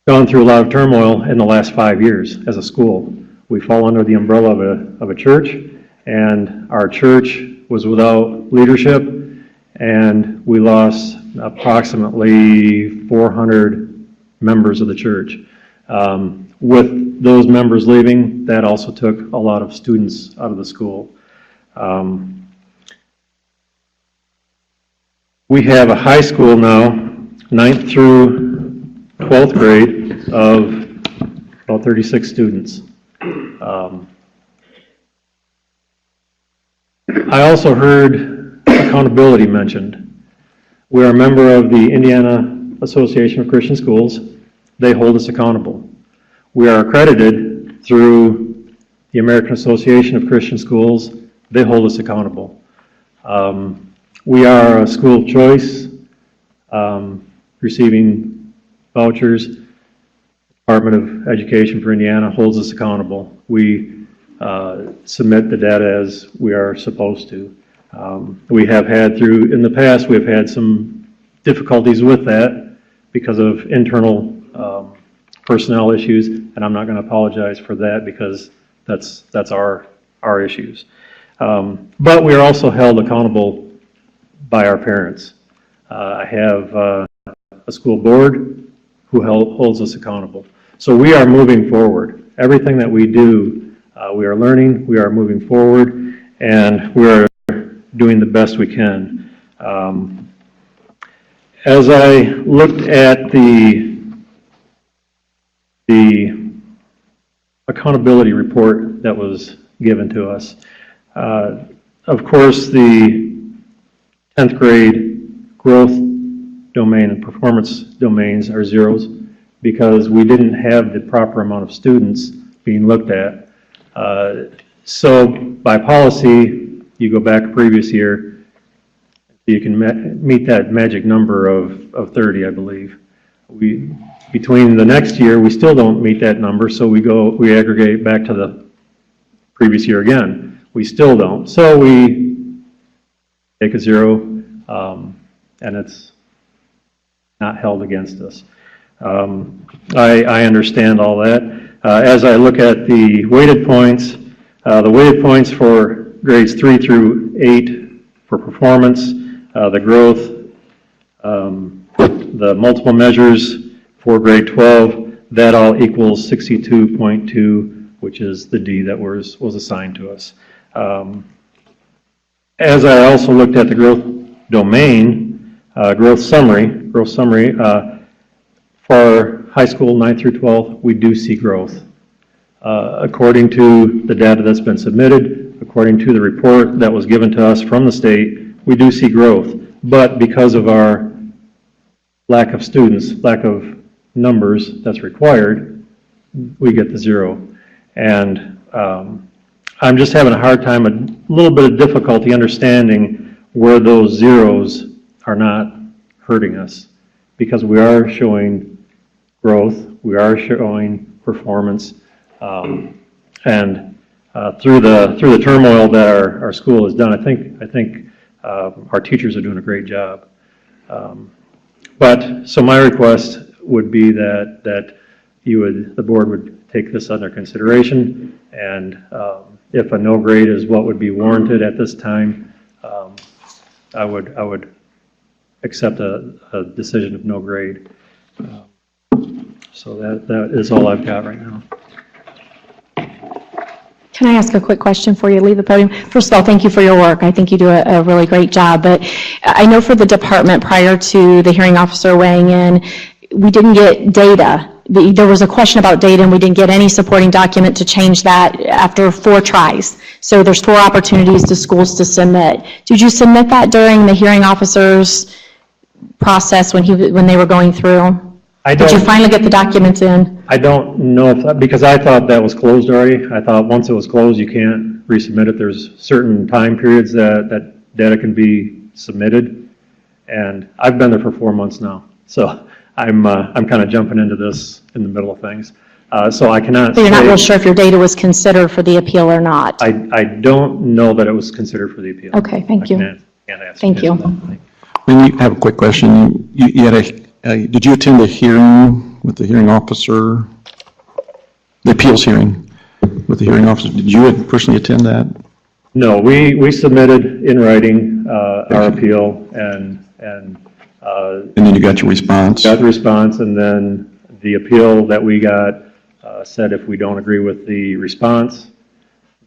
gone through a lot of turmoil in the last 5 years as a school. We fall under the umbrella of a church, and our church was without leadership, and we lost approximately 400 members of the church. With those members leaving, that also took a lot of students out of the school. We have a high school now, 9th through 12th grade, of about 36 students. I also heard accountability mentioned. We are a member of the Indiana Association of Christian Schools. They hold us accountable. We are accredited through the American Association of Christian Schools. They hold us accountable. We are a school of choice, receiving vouchers. Department of Education for Indiana holds us accountable. We submit the data as we are supposed to. We have had in the past, we've had some difficulties with that because of internal personnel issues, and I'm not going to apologize for that because that's our issues. But we are also held accountable by our parents. I have a school board who holds us accountable. So we are moving forward. Everything that we do, we are learning, we are moving forward, and we are doing the best we can. As I looked at the accountability report that was given to us, of course, the 10th grade growth domain and performance domains are zeros because we didn't have the proper amount of students being looked at. So by policy, you go back a previous year, you can meet that magic number of 30, I believe. Between the next year, we still don't meet that number, so we aggregate back to the previous year again. We still don't. So we take a zero, and it's not held against us. I understand all that. As I look at the weighted points for grades 3 through 8 for performance, the growth, the multiple measures for grade 12, that all equals 62.2, which is the D that was assigned to us. As I also looked at the growth domain, growth summary, for high school 9 through 12, we do see growth. According to the data that's been submitted, according to the report that was given to us from the state, we do see growth. But because of our lack of students, lack of numbers that's required, we get the zero. And I'm just having a hard time, a little bit of difficulty understanding where those zeros are not hurting us, because we are showing growth, we are showing performance, and through the turmoil that our school has done, I think our teachers are doing a great job. So my request would be that the board would take this under consideration, and if a no grade is what would be warranted at this time, I would accept a decision of no grade. So that is all I've got right now. Can I ask a quick question before you leave the podium? First of all, thank you for your work. I think you do a really great job. But I know for the department, prior to the hearing officer weighing in, we didn't get data. There was a question about data, and we didn't get any supporting document to change that after 4 tries. So there's 4 opportunities to schools to submit. Did you submit that during the hearing officer's process when they were going through? Did you finally get the documents in? I don't know if, because I thought that was closed already. I thought once it was closed, you can't resubmit it. There's certain time periods that data can be submitted. And I've been there for 4 months now. So I'm kind of jumping into this in the middle of things. So I cannot So you're not say- real sure if your data was considered for the appeal or not? I don't know that it was considered for the appeal. Okay, thank you. Can't answer Thank you. that. When you have a quick question, you had did you attend the hearing with the hearing officer, the appeals hearing with the hearing officer? Did you personally attend that? No, we submitted in writing our appeal, and then you got your response? Got the response, and then the appeal that we got said if we don't agree with the response,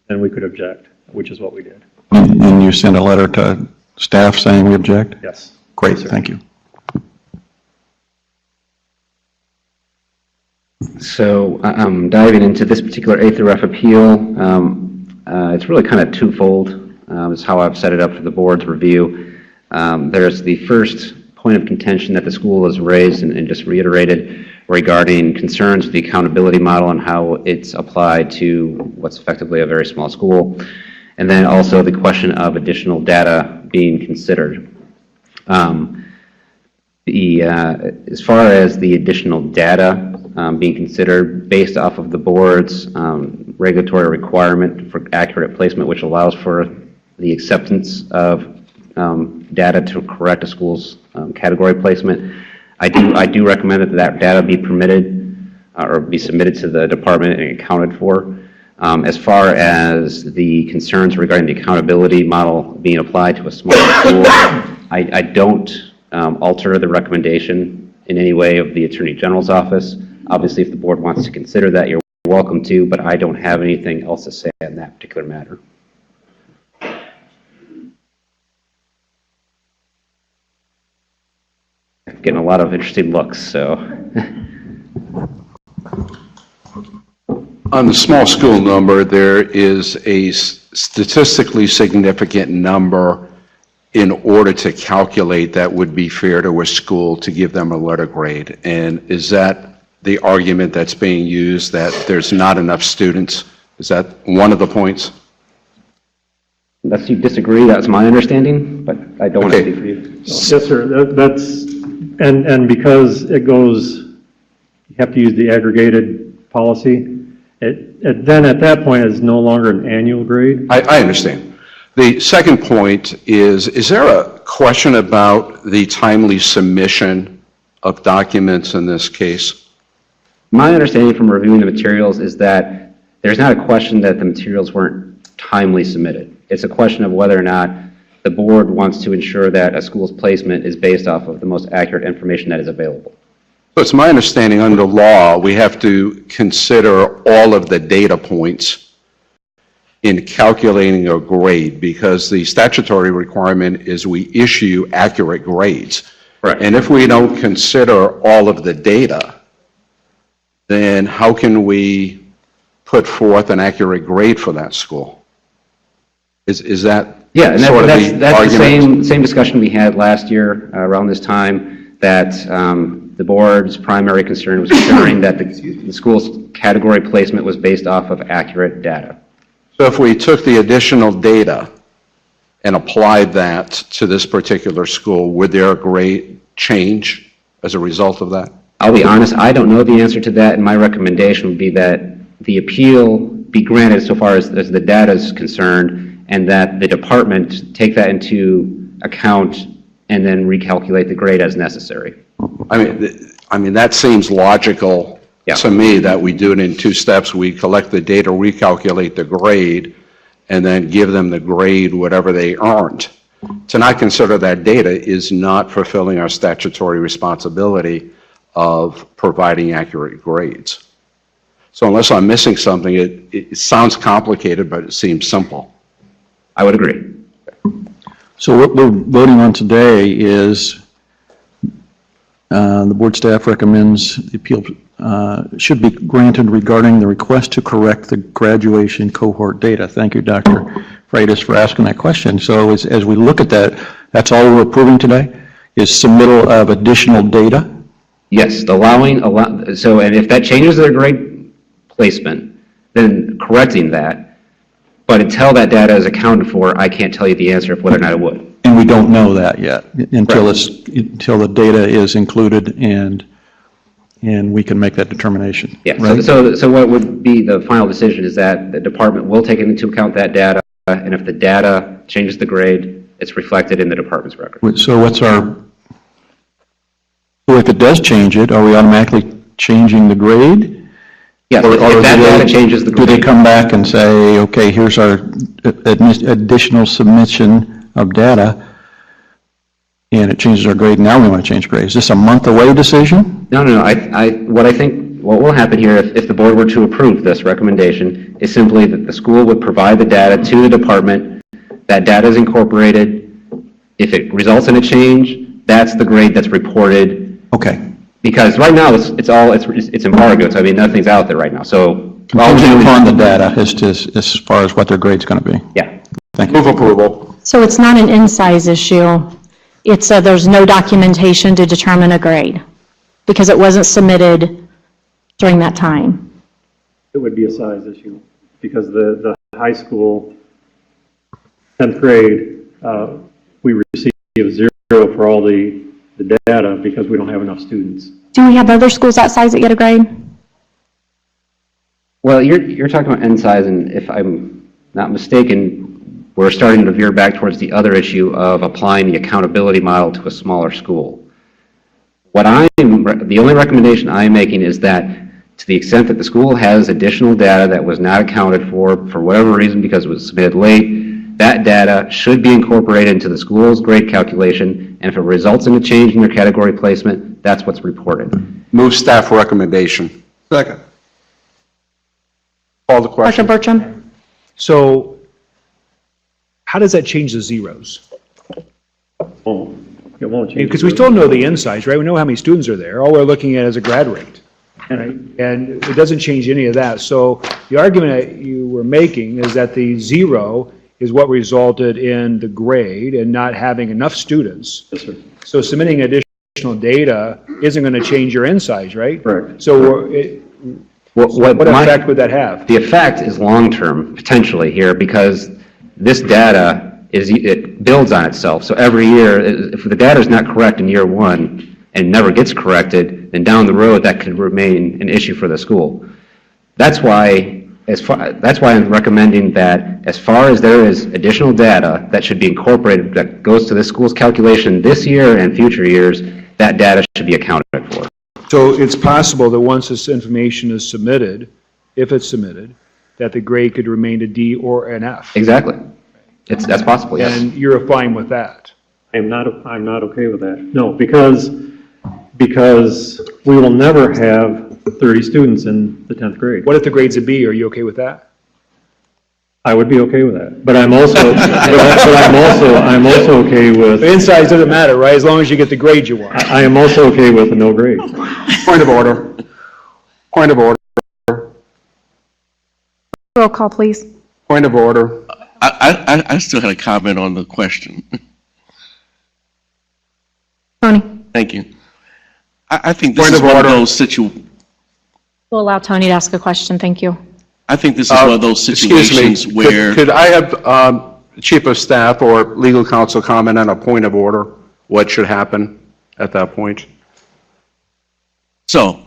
then we could object, which is what we did. And you sent a letter to staff saying we object? Yes. Great, thank you. So diving into this particular A-F appeal, it's really kind of twofold, is how I've set it up for the board's review. There's the first point of contention that the school has raised and just reiterated regarding concerns with the accountability model and how it's applied to what's effectively a very small school. And then also the question of additional data being considered. As far as the additional data being considered based off of the board's regulatory requirement for accurate placement, which allows for the acceptance of data to correct a school's category placement, I do recommend that data be permitted or be submitted to the department and accounted for. As far as the concerns regarding the accountability model being applied to a smaller school, I don't alter the recommendation in any way of the Attorney General's office. Obviously, if the board wants to consider that, you're welcome to, but I don't have anything else to say on that particular matter. Getting a lot of interesting looks, so. On the small school number, there is a statistically significant number in order to calculate that would be fair to a school to give them a letter grade. And is that the argument that's being used, that there's not enough students? Is that one of the points? Unless you disagree, that's my understanding, but I don't want to speak for you. Yes, sir. That's and because it goes, you have to use the aggregated policy. Then at that point, it's no longer an annual grade. I understand. The second point is there a question about the timely submission of documents in this case? My understanding from reviewing the materials is that there's not a question that the materials weren't timely submitted. It's a question of whether or not the board wants to ensure that a school's placement is based off of the most accurate information that is available. So it's my understanding under law, we have to consider all of the data points in calculating a grade, because the statutory requirement is we issue accurate grades. Right. And if we don't consider all of the data, then how can we put forth an accurate grade for that school? Is that Yeah, and sort of that's the the argument? same discussion we had last year around this time, that the board's primary concern was ensuring that the school's category placement was based off of accurate data. So if we took the additional data and applied that to this particular school, would their grade change as a result of that? I'll be honest, I don't know the answer to that, and my recommendation would be that the appeal be granted so far as the data is concerned, and that the department take that into account and then recalculate the grade as necessary. I mean, that seems logical to me, that we do it in two steps. We collect the data, recalculate the grade, and then give them the grade whatever they earned. To not consider that data is not fulfilling our statutory responsibility of providing accurate grades. So unless I'm missing something, it sounds complicated, but it seems simple. I would agree. So what we're voting on today is the board staff recommends the appeal should be granted regarding the request to correct the graduation cohort data. Thank you, Dr. Freitas, for asking that question. So as we look at that, that's all we're approving today, is submittal of additional data? Yes, and if that changes their grade placement, then correcting that. But until that data is accounted for, I can't tell you the answer of whether or not it would. And we don't know that yet until the data is included and we can make that determination. Yeah. Right? So what would be the final decision is that the department will take into account that data, and if the data changes the grade, it's reflected in the department's record. So if it does change it, are we automatically changing the grade? Yes, if that data changes the grade. Do they come back and say, okay, here's our additional submission of data, and it changes our grade, now we want to change grade? Is this a month away decision? No. What will happen here, if the board were to approve this recommendation, is simply that the school would provide the data to the department. That data is incorporated. If it results in a change, that's the grade that's reported. Okay. Because right now, it's embargoed, so I mean, nothing's out there right now, so. Contingent upon the data as far as what their grade's going to be. Yeah. Thank you. Move approval. So it's not an in-size issue. It's there's no documentation to determine a grade because it wasn't submitted during that time. It would be a size issue, because the high school 10th grade, we receive 0 for all the data because we don't have enough students. Do we have other schools that size that get a grade? Well, you're talking about end size, and if I'm not mistaken, we're starting to veer back towards the other issue of applying the accountability model to a smaller school. The only recommendation I'm making is that to the extent that the school has additional data that was not accounted for whatever reason because it was submitted late, that data should be incorporated into the school's grade calculation, and if it results in a change in your category placement, that's what's reported. Move staff recommendation. Second. Call the question. Dr. Bertram? So how does that change the zeros? It won't change. Because we still know the end size, right? We know how many students are there. All we're looking at is a grad rate. Right? And it doesn't change any of that. So the argument that you were making is that the 0 is what resulted in the grade and not having enough students. Yes, sir. So submitting additional data isn't going to change your end size, right? Correct. So what effect would that have? The effect is long-term, potentially, here, because this data it builds on itself. So every year, if the data is not correct in year 1 and never gets corrected, then down the road, that could remain an issue for the school. That's why I'm recommending that as far as there is additional data that should be incorporated that goes to the school's calculation this year and future years, that data should be accounted for. So it's possible that once this information is submitted, if it's submitted, that the grade could remain a D or an F. Exactly. That's possible, yes. And you're fine with that? I'm not okay with that. No, because we will never have 30 students in the 10th grade. What if the grade's a B? Are you okay with that? I would be okay with that. But I'm also, I'm also okay with. The inside doesn't matter, right? As long as you get the grade you want. I am also okay with a no grade. Point of order. Point of order. Roll call, please. Point of order. I still had a comment on the question. Tony. Thank you. I think this is one of those situations. We'll allow Tony to ask a question. Thank you. I think this is one of those situations where. Could I have Chief of Staff or legal counsel comment on a point of order, what should happen at that point? So,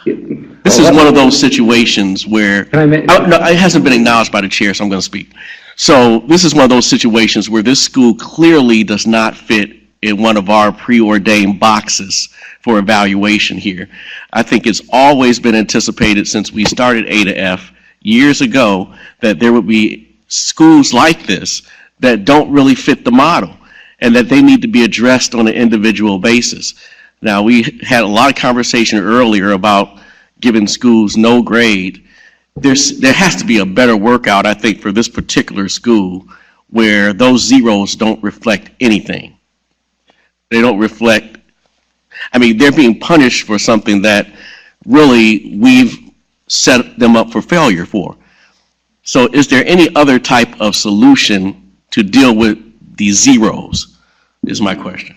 this is one of those situations where, no, it hasn't been acknowledged by the chair, so I'm going to speak. So this is one of those situations where this school clearly does not fit in one of our preordained boxes for evaluation here. I think it's always been anticipated since we started A to F years ago that there would be schools like this that don't really fit the model and that they need to be addressed on an individual basis. Now, we had a lot of conversation earlier about giving schools no grade. There has to be a better workout, I think, for this particular school where those zeros don't reflect anything. They don't reflect, I mean, they're being punished for something that really we've set them up for failure for. So is there any other type of solution to deal with these zeros, is my question.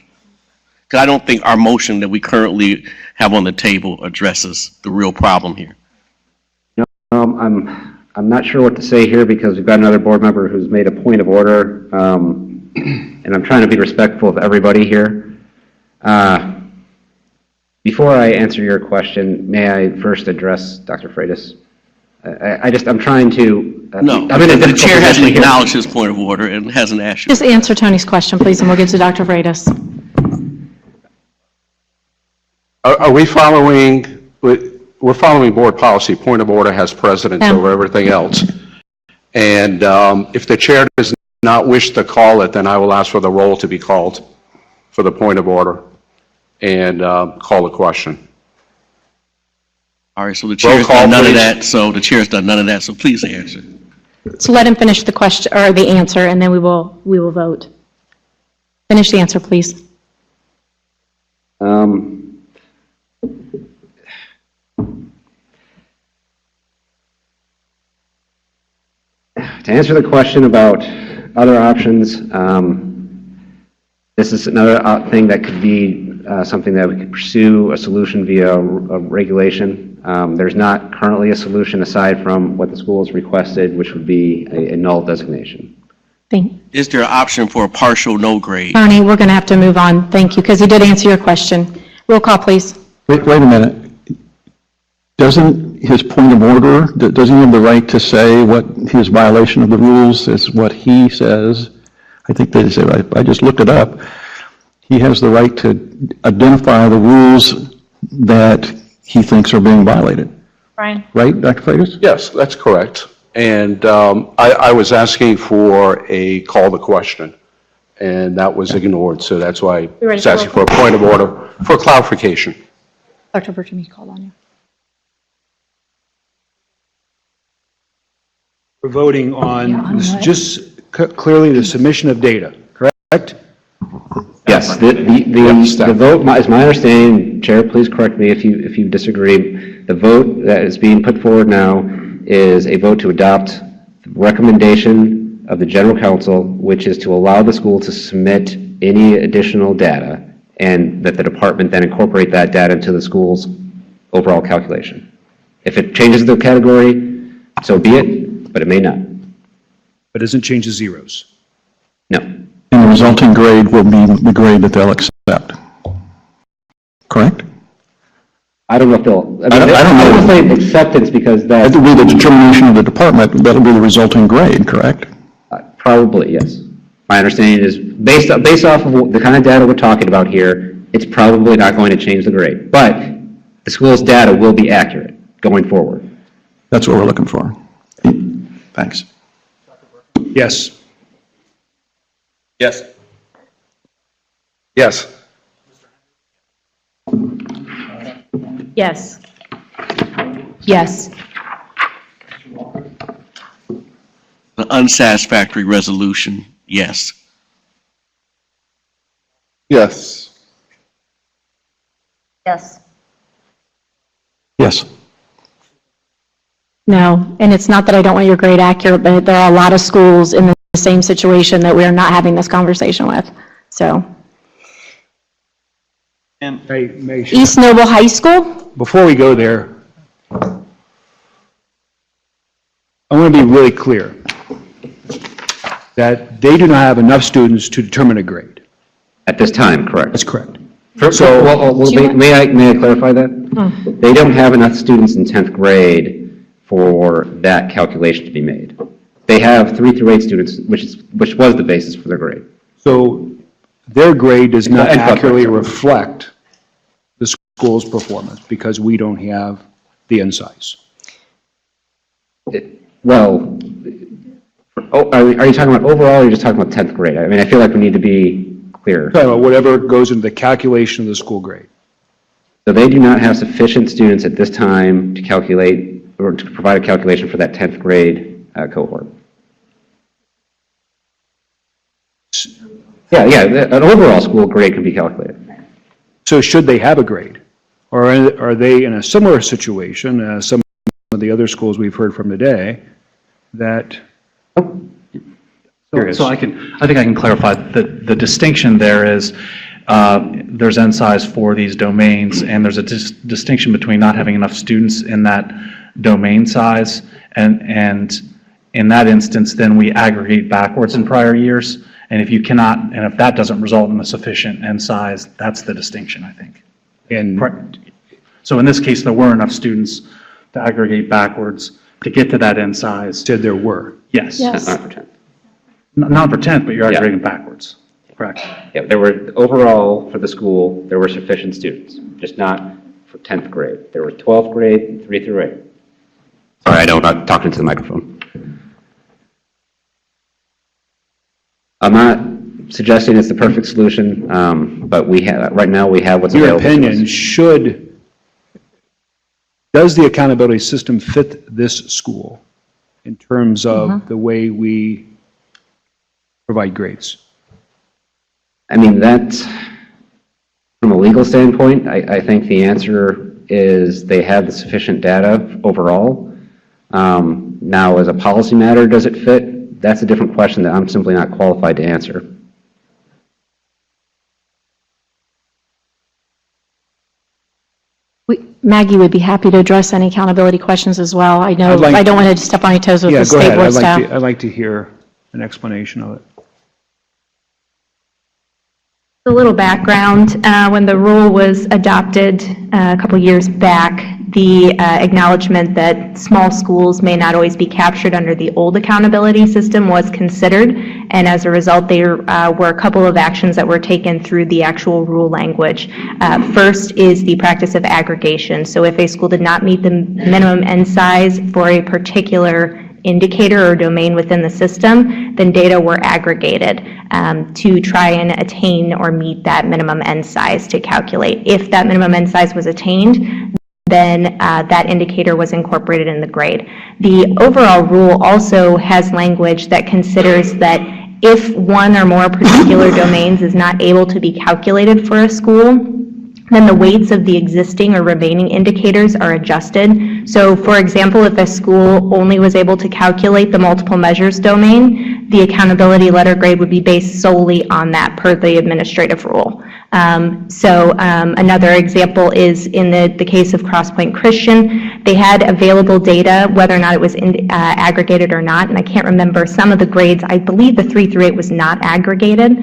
Because I don't think our motion that we currently have on the table addresses the real problem here. I'm not sure what to say here because we've got another board member who's made a point of order, and I'm trying to be respectful of everybody here. Before I answer your question, may I first address Dr. Freitas? I'm trying to... No, the chair hasn't acknowledged his point of order and hasn't asked you. Just answer Tony's question, please, and we'll get to Dr. Freitas. Are we following, we're following board policy, point of order has precedence over everything else. And if the chair does not wish to call it, then I will ask for the roll to be called for the point of order and call the question. All right, so the chair's done none of that, so please answer. So let him finish the question, or the answer, and then we will vote. Finish the answer, please. To answer the question about other options, this is another thing that could be something that we could pursue a solution via a regulation. There's not currently a solution aside from what the school has requested, which would be a null designation. Is there an option for a partial no grade? Tony, we're going to have to move on. Thank you, because he did answer your question. Roll call, please. Wait a minute. Doesn't his point of order, doesn't he have the right to say what his violation of the rules is, what he says? I think they say, I just looked it up. He has the right to identify the rules that he thinks are being violated. Brian? Right, Dr. Freitas? Yes, that's correct. And I was asking for a call to question, and that was ignored, so that's why I was asking for a point of order for clarification. Dr. Bertram, he called on you. We're voting on just clearly the submission of data, correct? Yes, the vote, is my understanding, Chair, please correct me if you disagree. The vote that is being put forward now is a vote to adopt the recommendation of the General Counsel, which is to allow the school to submit any additional data, and that the department then incorporate that data into the school's overall calculation. If it changes the category, so be it, but it may not. But it doesn't change the zeros? No. And the resulting grade will be the grade that they'll accept. Correct? I don't know if they'll, I don't know. I don't say acceptance because that... That will be the determination of the department, that'll be the resulting grade, correct? Probably, yes. My understanding is, based off of the kind of data we're talking about here, it's probably not going to change the grade. But the school's data will be accurate going forward. That's what we're looking for. Thanks. Yes. Yes. Yes. Yes. Yes. The unsatisfactory resolution, yes. Yes. Yes. Yes. No, and it's not that I don't want your grade accurate, but there are a lot of schools in the same situation that we are not having this conversation with, so. East Noble High School? Before we go there, I want to be really clear. that they do not have enough students to determine a grade. At this time, correct? That's correct. May I clarify that? They don't have enough students in 10th grade for that calculation to be made. They have 3 through 8 students, which was the basis for their grade. So their grade does not accurately reflect the school's performance because we don't have the insights. Well, are you talking about overall or are you just talking about 10th grade? I mean, I feel like we need to be clear. Talking about whatever goes into the calculation of the school grade. So they do not have sufficient students at this time to calculate or to provide a calculation for that 10th grade cohort. Yeah, an overall school grade can be calculated. So should they have a grade? Or are they in a similar situation as some of the other schools we've heard from today that... So I think I can clarify that the distinction there is there's N size for these domains, and there's a distinction between not having enough students in that domain size, and in that instance, then we aggregate backwards in prior years. And if you cannot, and if that doesn't result in a sufficient N size, that's the distinction, I think. So in this case, there were enough students to aggregate backwards to get to that N size. Said there were. Yes. Not for 10th. Not for 10th, but you're aggregating backwards. Correct. Yeah, there were, overall for the school, there were sufficient students, just not for 10th grade. There were 12th grade, 3 through 8. Sorry, I'm not talking into the microphone. I'm not suggesting it's the perfect solution, but right now we have what's available. Your opinion, does the accountability system fit this school in terms of the way we provide grades? I mean, from a legal standpoint, I think the answer is they have the sufficient data overall. Now, as a policy matter, does it fit? That's a different question that I'm simply not qualified to answer. Maggie would be happy to address any accountability questions as well. I know I don't want to step on your toes with the state board staff. I'd like to hear an explanation of it. A little background, when the rule was adopted a couple years back, the acknowledgement that small schools may not always be captured under the old accountability system was considered, and as a result there were a couple of actions that were taken through the actual rule language. First is the practice of aggregation. So if a school did not meet the minimum N size for a particular indicator or domain within the system, then data were aggregated to try and attain or meet that minimum N size to calculate. If that minimum N size was attained, then that indicator was incorporated in the grade. The overall rule also has language that considers that if one or more particular domains is not able to be calculated for a school, then the weights of the existing or remaining indicators are adjusted. So for example, if a school only was able to calculate the multiple measures domain, the accountability letter grade would be based solely on that per the administrative rule. Another example is in the case of Crosspoint Christian, they had available data whether or not it was aggregated or not, and I can't remember some of the grades. I believe the 3 through 8 was not aggregated.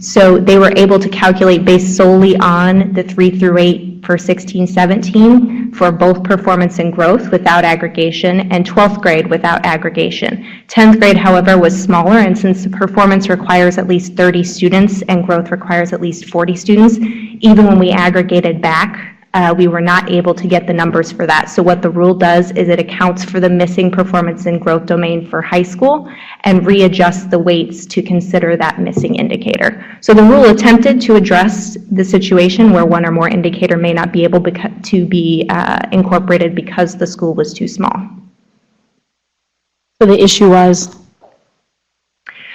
So they were able to calculate based solely on the 3 through 8 for 16-17 for both performance and growth without aggregation, and 12th grade without aggregation. 10th grade, however, was smaller, and since the performance requires at least 30 students and growth requires at least 40 students, even when we aggregated back, we were not able to get the numbers for that. So what the rule does is it accounts for the missing performance and growth domain for high school and readjusts the weights to consider that missing indicator. So the rule attempted to address the situation where one or more indicator may not be able to be incorporated because the school was too small. So the issue was?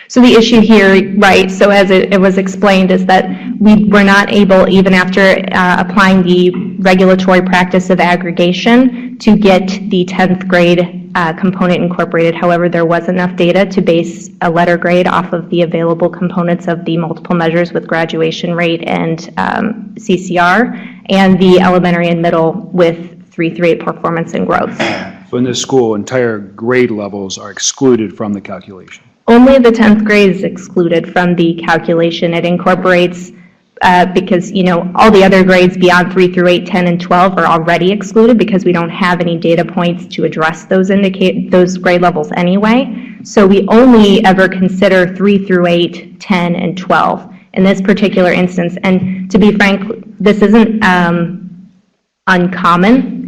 So the issue here, right, so as it was explained, is that we were not able, even after applying the regulatory practice of aggregation, to get the 10th grade component incorporated. However, there was enough data to base a letter grade off of the available components of the multiple measures with graduation rate and CCR, and the elementary and middle with 3 through 8 performance and growth. So in this school, entire grade levels are excluded from the calculation. Only the 10th grade is excluded from the calculation. It incorporates, because, all the other grades beyond 3 through 8, 10, and 12 are already excluded because we don't have any data points to address those grade levels anyway. So we only ever consider 3 through 8, 10, and 12 in this particular instance. And to be frank, this isn't uncommon.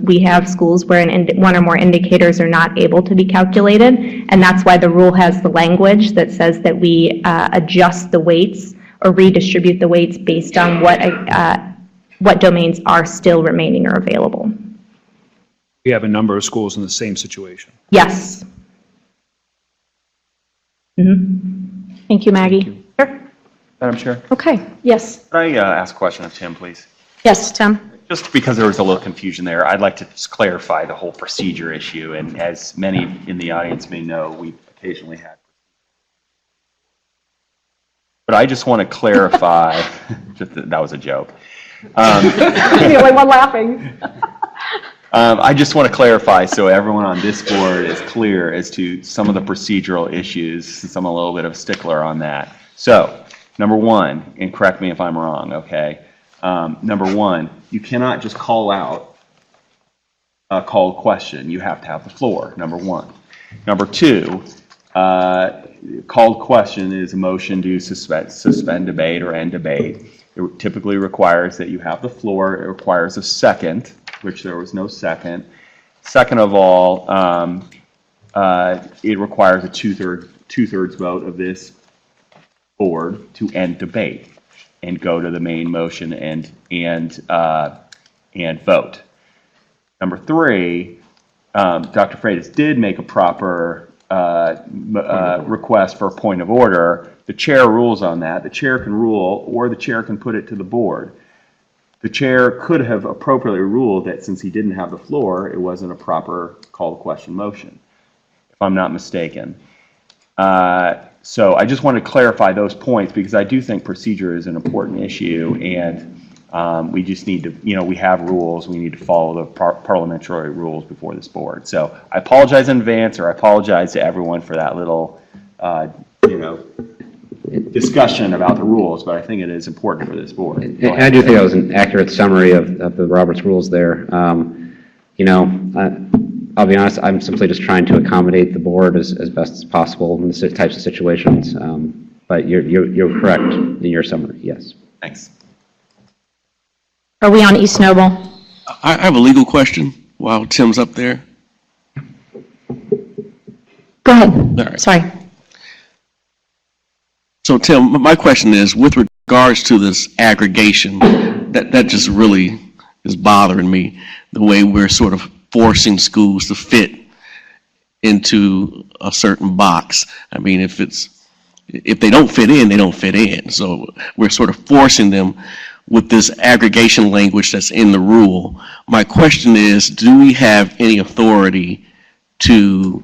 We have schools where one or more indicators are not able to be calculated, and that's why the rule has the language that says that we adjust the weights or redistribute the weights based on what domains are still remaining or available. We have a number of schools in the same situation. Yes. Mm-hmm. Thank you, Maggie. Sure. Madam Chair, Okay, yes. could I ask a question of Tim, please? Yes, Tim. Just because there was a little confusion there, I'd like to just clarify the whole procedure issue. And as many in the audience may know, we occasionally had. But I just want to clarify, that was a joke. You're the only one laughing. I just want to clarify so everyone on this board is clear as to some of the procedural issues, since I'm a little bit of a stickler on that. So, number one, and correct me if I'm wrong, okay? Number one, you cannot just call out a called question. You have to have the floor, number one. Number two, called question is a motion to suspend debate or end debate. It typically requires that you have the floor. It requires a second, which there was no second. Second of all, it requires a two-thirds vote of this board to end debate and go to the main motion and vote. Number three, Dr. Freitas did make a proper request for a point of order. The chair rules on that. The chair can rule, or the chair can put it to the board. The chair could have appropriately ruled that since he didn't have the floor, it wasn't a proper call to question motion, if I'm not mistaken. So I just want to clarify those points because I do think procedure is an important issue, and we just need to, we have rules. We need to follow the parliamentary rules before this board. So I apologize in advance, or I apologize to everyone for that little, discussion about the rules, but I think it is important for this board. And I do think that was an accurate summary of the Roberts rules there. I'll be honest, I'm simply just trying to accommodate the board as best as possible in the types of situations. But you're correct in your summary, yes. Thanks. Are we on East Noble? I have a legal question while Tim's up there. Go ahead. All right. Sorry. So Tim, my question is, with regards to this aggregation, that just really is bothering me, the way we're sort of forcing schools to fit into a certain box. I mean, if they don't fit in, they don't fit in. So we're sort of forcing them with this aggregation language that's in the rule. My question is, do we have any authority to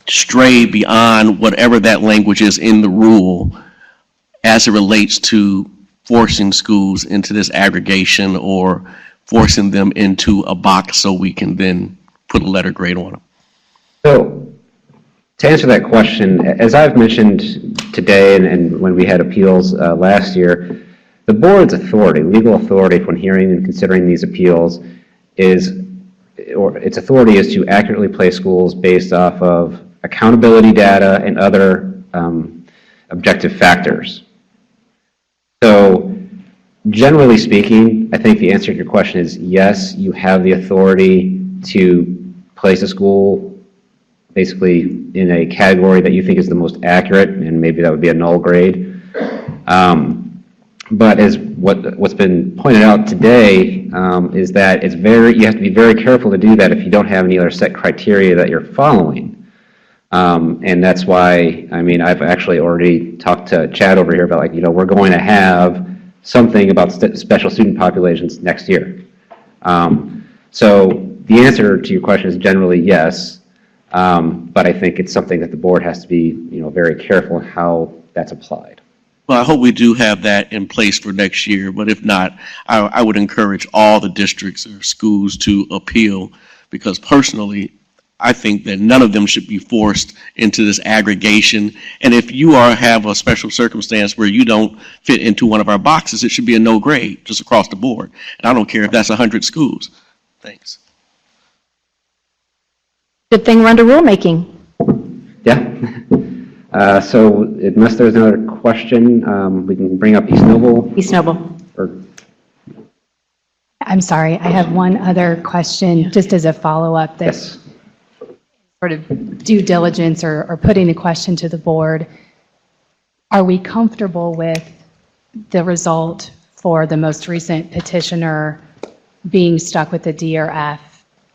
stray beyond whatever that language is in the rule as it relates to forcing schools into this aggregation or forcing them into a box so we can then put a letter grade on them? So, to answer that question, as I've mentioned today and when we had appeals last year, the board's authority, legal authority when hearing and considering these appeals its authority is to accurately place schools based off of accountability data and other objective factors. So, generally speaking, I think the answer to your question is yes, you have the authority to place a school basically in a category that you think is the most accurate, and maybe that would be a null grade. But as what's been pointed out today is that you have to be very careful to do that if you don't have any other set criteria that you're following. And that's why, I've actually already talked to Chad over here about we're going to have something about special student populations next year. So the answer to your question is generally yes, but I think it's something that the board has to be, very careful in how that's applied. Well, I hope we do have that in place for next year, but if not, I would encourage all the districts or schools to appeal, because personally, I think that none of them should be forced into this aggregation. And if you have a special circumstance where you don't fit into one of our boxes, it should be a no grade just across the board. And I don't care if that's 100 schools. Thanks. Good thing we're under rulemaking. Yeah. So unless there's another question, we can bring up East Noble. East Noble. I'm sorry, I have one other question, just as a follow-up. That's sort of due diligence or putting a question to the board. Are we comfortable with the result for the most recent petitioner being stuck with the DRF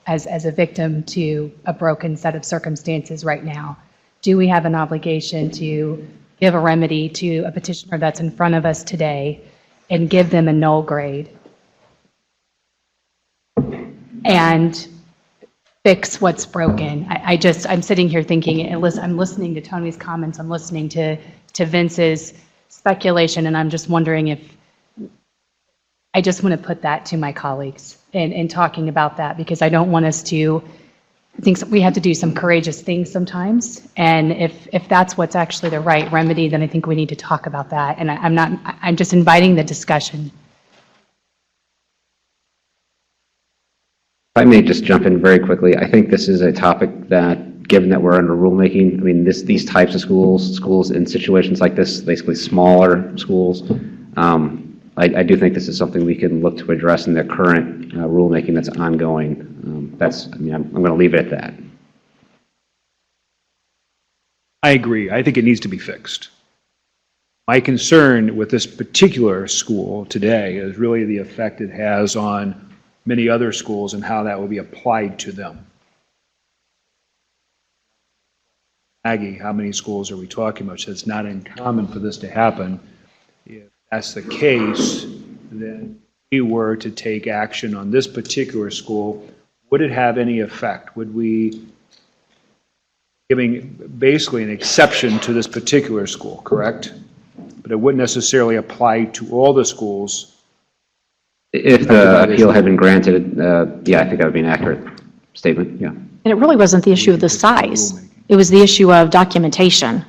as a victim to a broken set of circumstances right now? Do we have an obligation to give a remedy to a petitioner that's in front of us today and give them a null grade and fix what's broken? I'm sitting here thinking, I'm listening to Tony's comments, I'm listening to Vince's speculation, and I'm just wondering if, I just want to put that to my colleagues in talking about that, because I don't want us to think we have to do some courageous things sometimes, and if that's what's actually the right remedy, then I think we need to talk about that, and I'm just inviting the discussion. If I may just jump in very quickly, I think this is a topic that, given that we're under rulemaking, I mean, these types of schools in situations like this, basically smaller schools, I do think this is something we can look to address in the current rulemaking that's ongoing. I'm going to leave it at that. I agree. I think it needs to be fixed. My concern with this particular school today is really the effect it has on many other schools and how that will be applied to them. Maggie, how many schools are we talking about? So it's not uncommon for this to happen. If that's the case, then if we were to take action on this particular school, would it have any effect? Would we giving basically an exception to this particular school, correct? But it wouldn't necessarily apply to all the schools. If the appeal had been granted, yeah, I think that would be an accurate statement, yeah. And it really wasn't the issue of the size. It was the issue of documentation.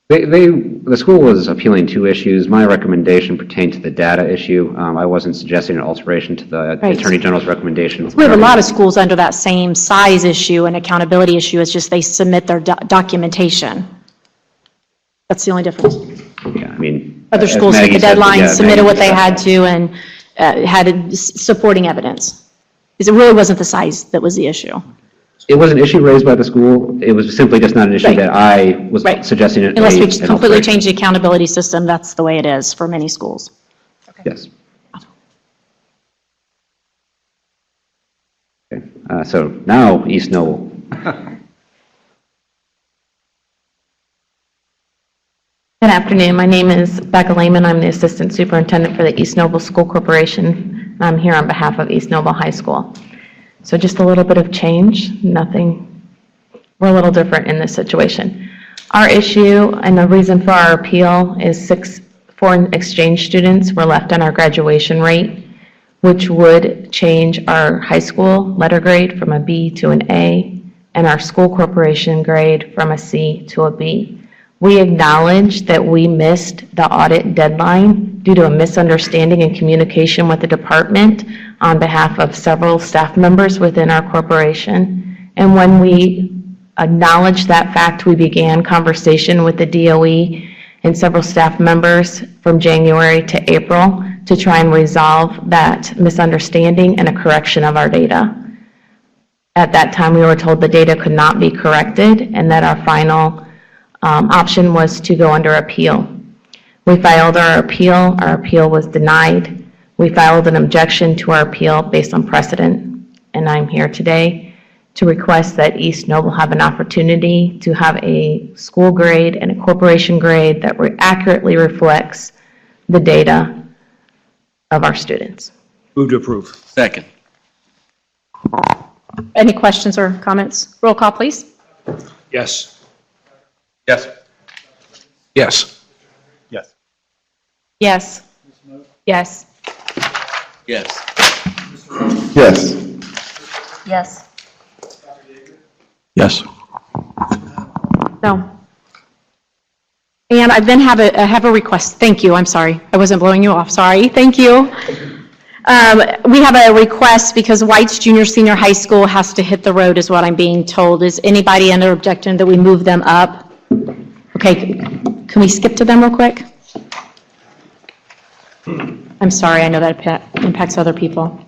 The school was appealing two issues. My recommendation pertained to the data issue. I wasn't suggesting an alteration to the Attorney General's recommendation. We have a lot of schools under that same size issue and accountability issue. It's just they submit their documentation. That's the only difference. Yeah, I mean, other schools hit the deadline, submitted what they had to, and had supporting evidence. Because it really wasn't the size that was the issue. It was an issue raised by the school. It was simply just not an issue that I was suggesting. Unless we completely change the accountability system, that's the way it is for many schools. Okay. Yes. Okay. So now East Noble. Good afternoon. My name is Becca Lehman. I'm the Assistant Superintendent for the East Noble School Corporation. I'm here on behalf of East Noble High School. So just a little bit of change, nothing, we're a little different in this situation. Our issue and the reason for our appeal is 6 foreign exchange students were left on our graduation rate, which would change our high school letter grade from a B to an A and our school corporation grade from a C to a B. We acknowledge that we missed the audit deadline due to a misunderstanding in communication with the department on behalf of several staff members within our corporation. And when we acknowledged that fact, we began conversation with the DOE and several staff members from January to April to try and resolve that misunderstanding and a correction of our data. At that time, we were told the data could not be corrected and that our final option was to go under appeal. We filed our appeal was denied. We filed an objection to our appeal based on precedent, and I'm here today to request that East Noble have an opportunity to have a school grade and a corporation grade that accurately reflects the data of our students. Move to approve. Second. Any questions or comments? Roll call, please. Yes. Yes. Yes. Yes. Yes. Yes. Yes. Yes. Yes. Yes. No. And I then have a request. Thank you, I'm sorry. I wasn't blowing you off, sorry. Thank you. We have a request because White's Junior Senior High School has to hit the road is what I'm being told. Is anybody under objection that we move them up? Okay, can we skip to them real quick? I'm sorry, I know that impacts other people.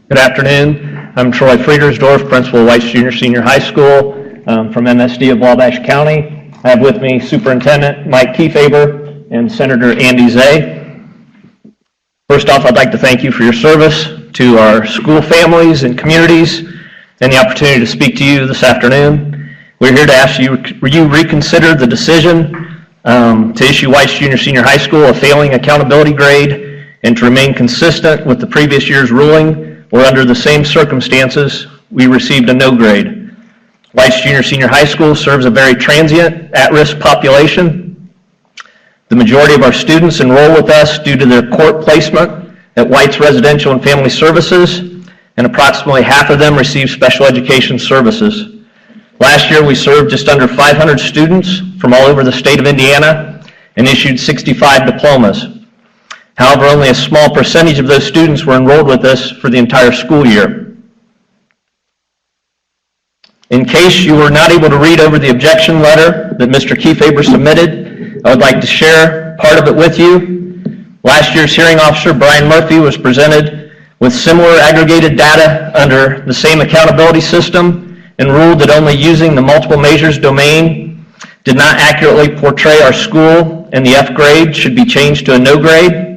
Good afternoon. I'm Troy Friedersdorf, Principal of White's Junior Senior High School from MSD of Wabash County. I have with me Superintendent Mike Kiefaber and Senator Andy Zay. First off, I'd like to thank you for your service to our school families and communities and the opportunity to speak to you this afternoon. We're here to ask you reconsider the decision to issue White's Junior Senior High School a failing accountability grade and to remain consistent with the previous year's ruling, where under the same circumstances, we received a no grade. White's Junior Senior High School serves a very transient, at-risk population. The majority of our students enroll with us due to their court placement at White's Residential and Family Services, and approximately half of them receive special education services. Last year, we served just under 500 students from all over the state of Indiana and issued 65 diplomas. However, only a small percentage of those students were enrolled with us for the entire school year. In case you were not able to read over the objection letter that Mr. Kiefaber submitted, I would like to share part of it with you. Last year's hearing officer, Brian Murphy, was presented with similar aggregated data under the same accountability system and ruled that only using the multiple measures domain did not accurately portray our school, and the F grade should be changed to a no grade.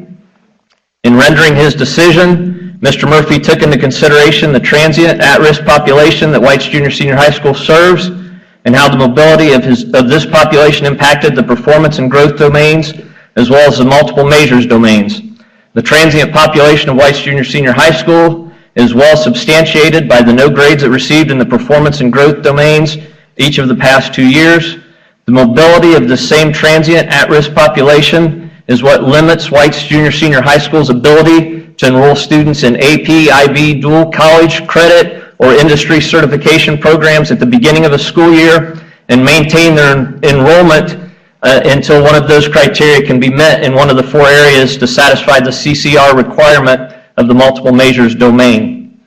In rendering his decision, Mr. Murphy took into consideration the transient at-risk population that White's Junior Senior High School serves and how the mobility of this population impacted the performance and growth domains as well as the multiple measures domains. The transient population of White's Junior Senior High School is well substantiated by the no grades it received in the performance and growth domains each of the past 2 years. The mobility of the same transient at-risk population is what limits White's Junior Senior High School's ability to enroll students in AP, IB, dual college credit, or industry certification programs at the beginning of a school year and maintain their enrollment until one of those criteria can be met in one of the 4 areas to satisfy the CCR requirement of the multiple measures domain.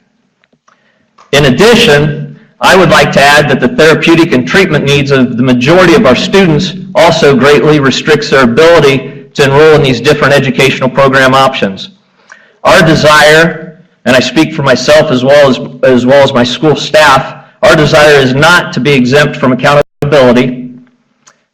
In addition, I would like to add that the therapeutic and treatment needs of the majority of our students also greatly restricts their ability to enroll in these different educational program options. Our desire, and I speak for myself as well as my school staff, our desire is not to be exempt from accountability,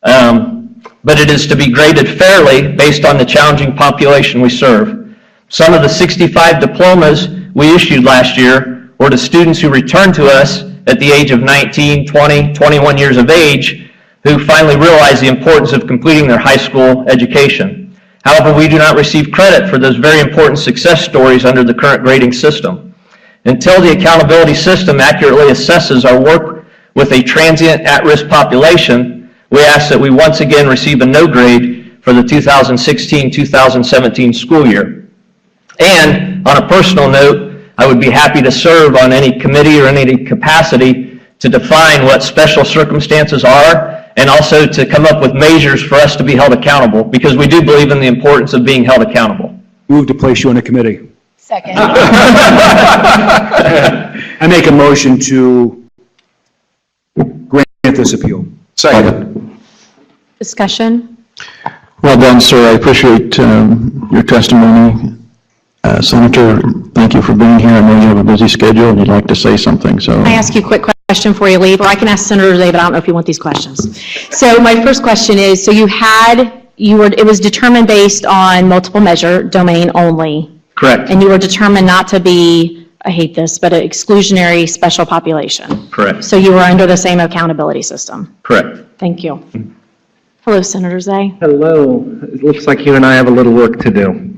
but it is to be graded fairly based on the challenging population we serve. Some of the 65 diplomas we issued last year were to students who returned to us at the age of 19, 20, 21 years of age, who finally realized the importance of completing their high school education. However, we do not receive credit for those very important success stories under the current grading system. Until the accountability system accurately assesses our work with a transient at-risk population, we ask that we once again receive a no grade for the 2016-2017 school year. And on a personal note, I would be happy to serve on any committee or in any capacity to define what special circumstances are and also to come up with measures for us to be held accountable, because we do believe in the importance of being held accountable. Move to place you on a committee. Second. I make a motion to grant this appeal. Second. Discussion? Well done, sir. I appreciate your testimony. Senator, thank you for being here. I know you have a busy schedule and you'd like to say something, so. Can I ask you a quick question before you leave, or I can ask Senator Zay, but I don't know if you want these questions. So my first question is, so it was determined based on multiple measure domain only. Correct. And you were determined not to be, I hate this, but an exclusionary special population. Correct. So you were under the same accountability system. Correct. Thank you. Hello, Senator Zay. Hello. It looks like you and I have a little work to do.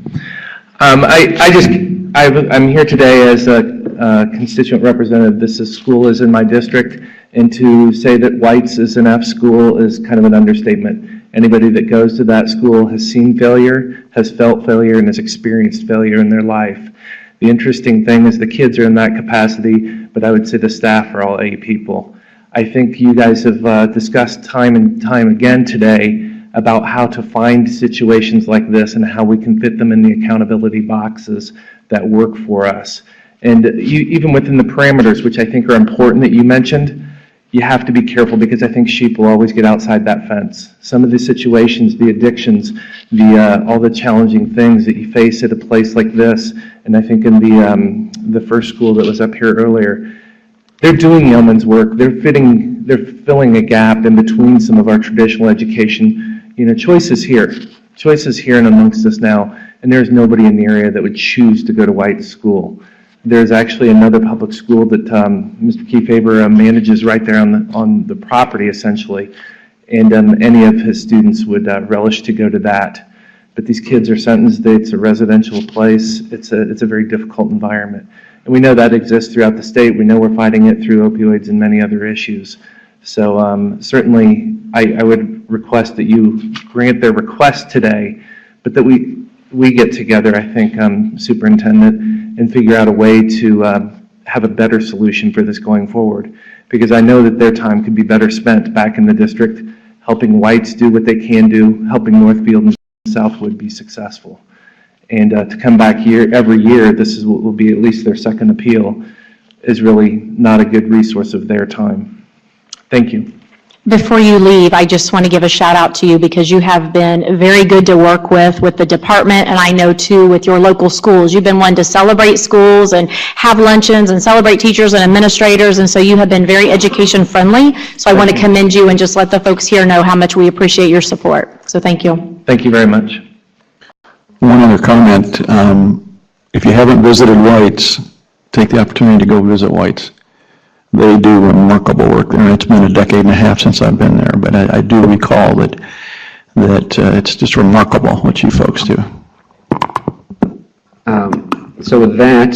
I'm here today as a constituent representative. This school is in my district, And to say that White's is an F school is kind of an understatement. Anybody that goes to that school has seen failure, has felt failure, and has experienced failure in their life. The interesting thing is the kids are in that capacity, but I would say the staff are all A people. I think you guys have discussed time and time again today about how to find situations like this and how we can fit them in the accountability boxes that work for us. And even within the parameters, which I think are important that you mentioned, you have to be careful because I think sheep will always get outside that fence. Some of the situations, the addictions, all the challenging things that you face at a place like this, and I think in the first school that was up here earlier, they're doing yeoman's work. They're filling a gap in between some of our traditional education. Choice is here. Choice is here and amongst us now, and there's nobody in the area that would choose to go to White's school. There's actually another public school that Mr. Kefauver manages right there on the property, essentially, and any of his students would relish to go to that. But these kids are sentenced. It's a residential place. It's a very difficult environment. And we know that exists throughout the state. We know we're fighting it through opioids and many other issues. So certainly, I would request that you grant their request today, but that we get together, I think, Superintendent, and figure out a way to have a better solution for this going forward. Because I know that their time could be better spent back in the district, helping Whites do what they can do, helping Northfield and Southwood be successful. And to come back here every year, this is what will be at least their second appeal, is really not a good resource of their time. Thank you. Before you leave, I just want to give a shout out to you because you have been very good to work with the department, and I know too with your local schools. You've been one to celebrate schools and have luncheons and celebrate teachers and administrators, and so you have been very education friendly. So I want to commend you and just let the folks here know how much we appreciate your support. So thank you. Thank you very much. One other comment. If you haven't visited White's, take the opportunity to go visit White's. They do remarkable work there. It's been a decade and a half since I've been there, but I do recall that it's just remarkable what you folks do. So with that,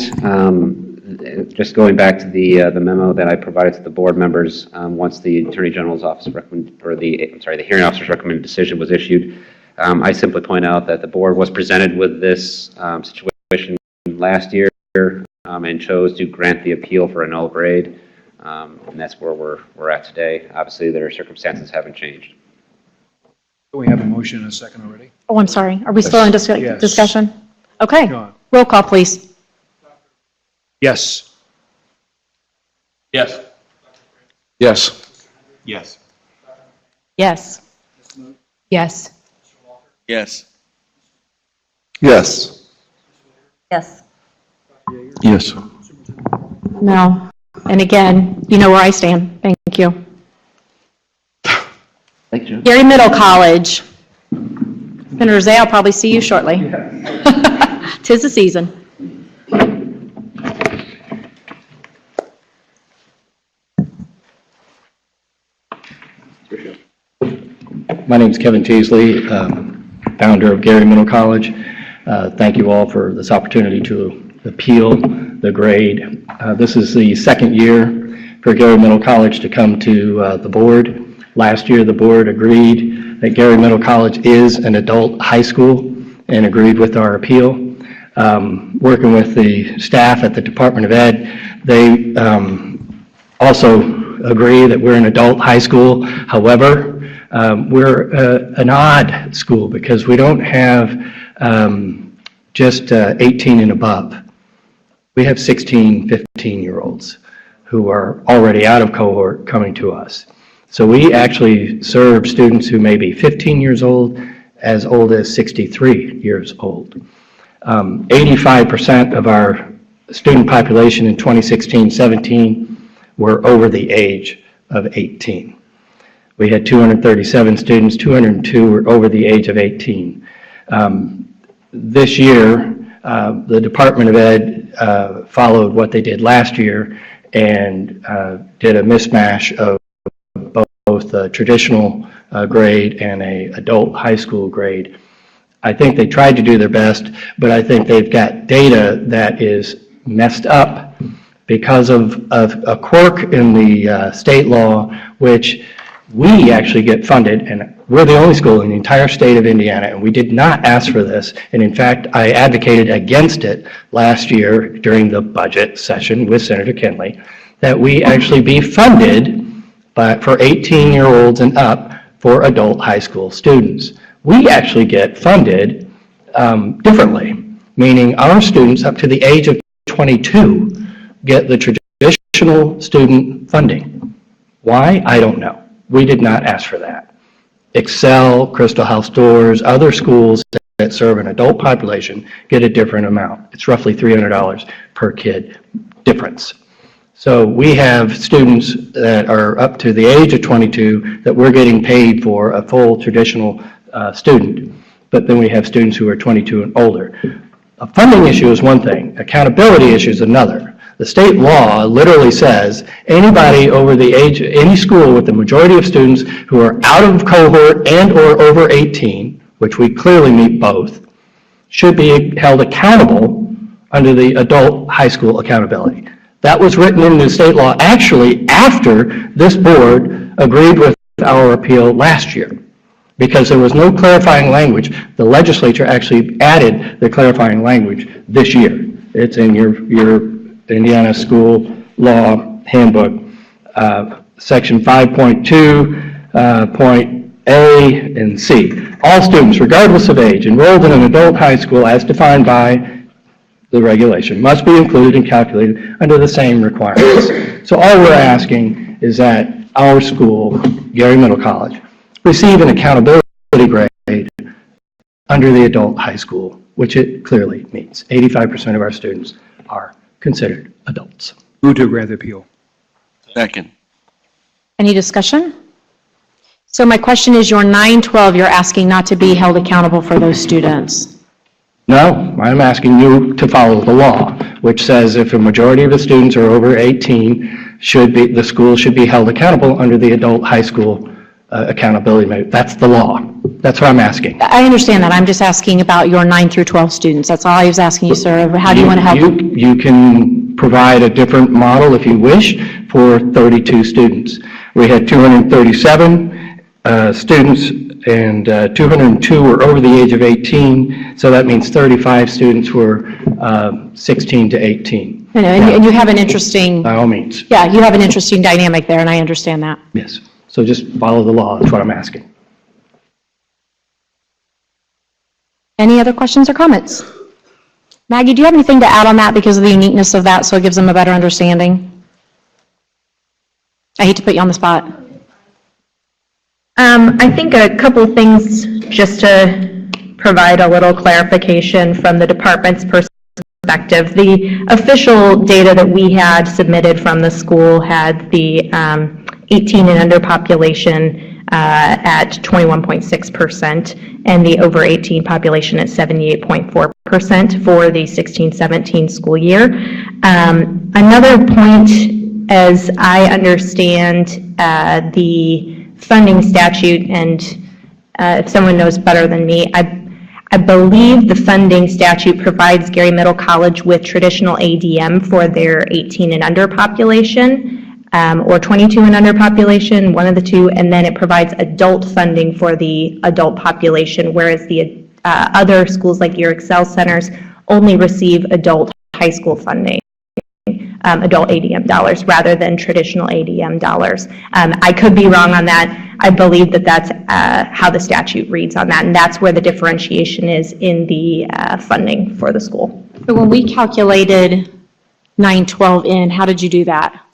just going back to the memo that I provided to the board members, once the Attorney General's office the hearing officer's recommended decision was issued, I simply point out that the board was presented with this situation last year and chose to grant the appeal for a null grade. And that's where we're at today. Obviously, their circumstances haven't changed. We have a motion and a second already. Oh, I'm sorry. Are we still in Yes. discussion? Okay. No. Roll call, please. Yes. Yes. Yes. Yes. Yes. Yes. Yes. Yes. Yes. Yes. No. And again, you know where I stand. Thank you. Thank you. Gary Middle College. Senator Zay, I'll probably see you shortly. Tis the season. My name is Kevin Teasley, founder of Gary Middle College. Thank you all for this opportunity to appeal the grade. This is the second year for Gary Middle College to come to the board. Last year, the board agreed that Gary Middle College is an adult high school and agreed with our appeal. Working with the staff at the Department of Ed, they also agree that we're an adult high school. However, we're an odd school because we don't have just 18 and above. We have 16, 15-year-olds who are already out of cohort coming to us. So we actually serve students who may be 15 years old as 63 years old. 85% of our student population in 2016-17 were over the age of 18. We had 237 students, 202 were over the age of 18. This year, the Department of Ed followed what they did last year and did a mismatch of both a traditional grade and an adult high school grade. I think they tried to do their best, but I think they've got data that is messed up because of a quirk in the state law, which we actually get funded, and we're the only school in the entire state of Indiana, and we did not ask for this. And in fact, I advocated against it last year during the budget session with Senator Kinley, that we actually be funded for 18-year-olds and up for adult high school students. We actually get funded differently, meaning our students up to the age of 22 get the traditional student funding. Why? I don't know. We did not ask for that. Excel, Crystal House Doors, other schools that serve an adult population get a different amount. It's roughly $300 per kid difference. So we have students that are up to the age of 22 that we're getting paid for a full traditional student, but then we have students who are 22 and older. A funding issue is one thing, accountability issue is another. The state law literally says anybody over the age, any school with the majority of students who are out of cohort and or over 18, which we clearly meet both, should be held accountable under the adult high school accountability. That was written in the state law actually after this board agreed with our appeal last year, because there was no clarifying language. The legislature actually added the clarifying language this year. It's in your Indiana School Law Handbook, Section 5.2, point A and C. All students, regardless of age, enrolled in an adult high school as defined by the regulation must be included and calculated under the same requirements. So all we're asking is that our school, Gary Middle College, receive an accountability grade under the adult high school, which it clearly meets. 85% of our students are considered adults. Move to grant the appeal. Second. Any discussion? So my question is, your 9-12, you're asking not to be held accountable for those students? No, I'm asking you to follow the law, which says if a majority of the students are over 18, the school should be held accountable under the adult high school accountability. That's the law. That's what I'm asking. I understand that. I'm just asking about your 9 through 12 students. That's all I was asking you, sir. How do you want to help? You can provide a different model if you wish for 32 students. We had 237 students, and 202 were over the age of 18, so that means 35 students were 16 to 18. And you have an interesting... By all means. Yeah, you have an interesting dynamic there, and I understand that. Yes. So just follow the law. That's what I'm asking. Any other questions or comments? Maggie, do you have anything to add on that because of the uniqueness of that, so it gives them a better understanding? I hate to put you on the spot. I think a couple things just to provide a little clarification from the department's perspective. The official data that we had submitted from the school had the 18 and under population at 21.6% and the over 18 population at 78.4% for the 16-17 school year. Another point, as I understand the funding statute, and if someone knows better than me, I believe the funding statute provides Gary Middle College with traditional ADM for their 18 and under population, or 22 and under population, one of the two, and then it provides adult funding for the adult population, whereas the other schools like your Excel centers only receive adult high school funding. Adult ADM dollars rather than traditional ADM dollars. I could be wrong on that. I believe that that's how the statute reads on that, and that's where the differentiation is in the funding for the school. So when we calculated 9-12 in, how did you do that?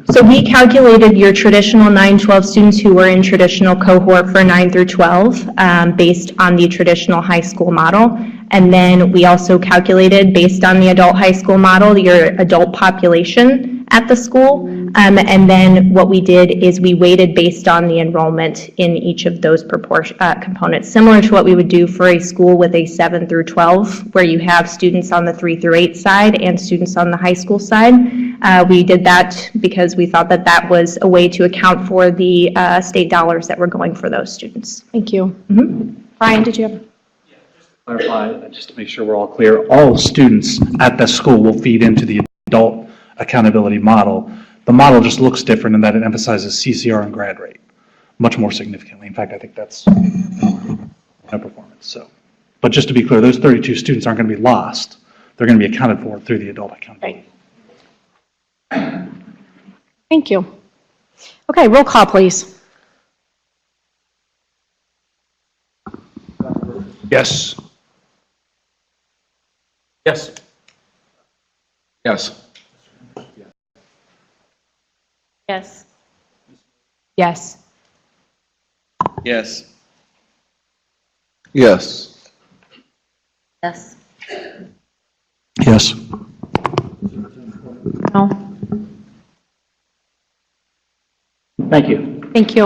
So we calculated your traditional 9-12 students who were in traditional cohort for 9 through 12 based on the traditional high school model. And then we also calculated, based on the adult high school model, your adult population at the school. And then what we did is we weighted based on the enrollment in each of those components, similar to what we would do for a school with a 7 through 12, where you have students on the 3 through 8 side and students on the high school side. We did that because we thought that that was a way to account for the state dollars that were going for those students. Thank you. Brian, did you have? Clarify, just to make sure we're all clear, all students at the school will feed into the adult accountability model. The model just looks different in that it emphasizes CCR and grad rate much more significantly. In fact, I think that's no performance. So, but just to be clear, those 32 students aren't going to be lost. They're going to be accounted for through the adult accountability. Thank you. Okay, roll call, please. Yes. Yes. Yes. Yes. Yes. Yes. Yes. Yes. Yes. No. Thank you. Thank you.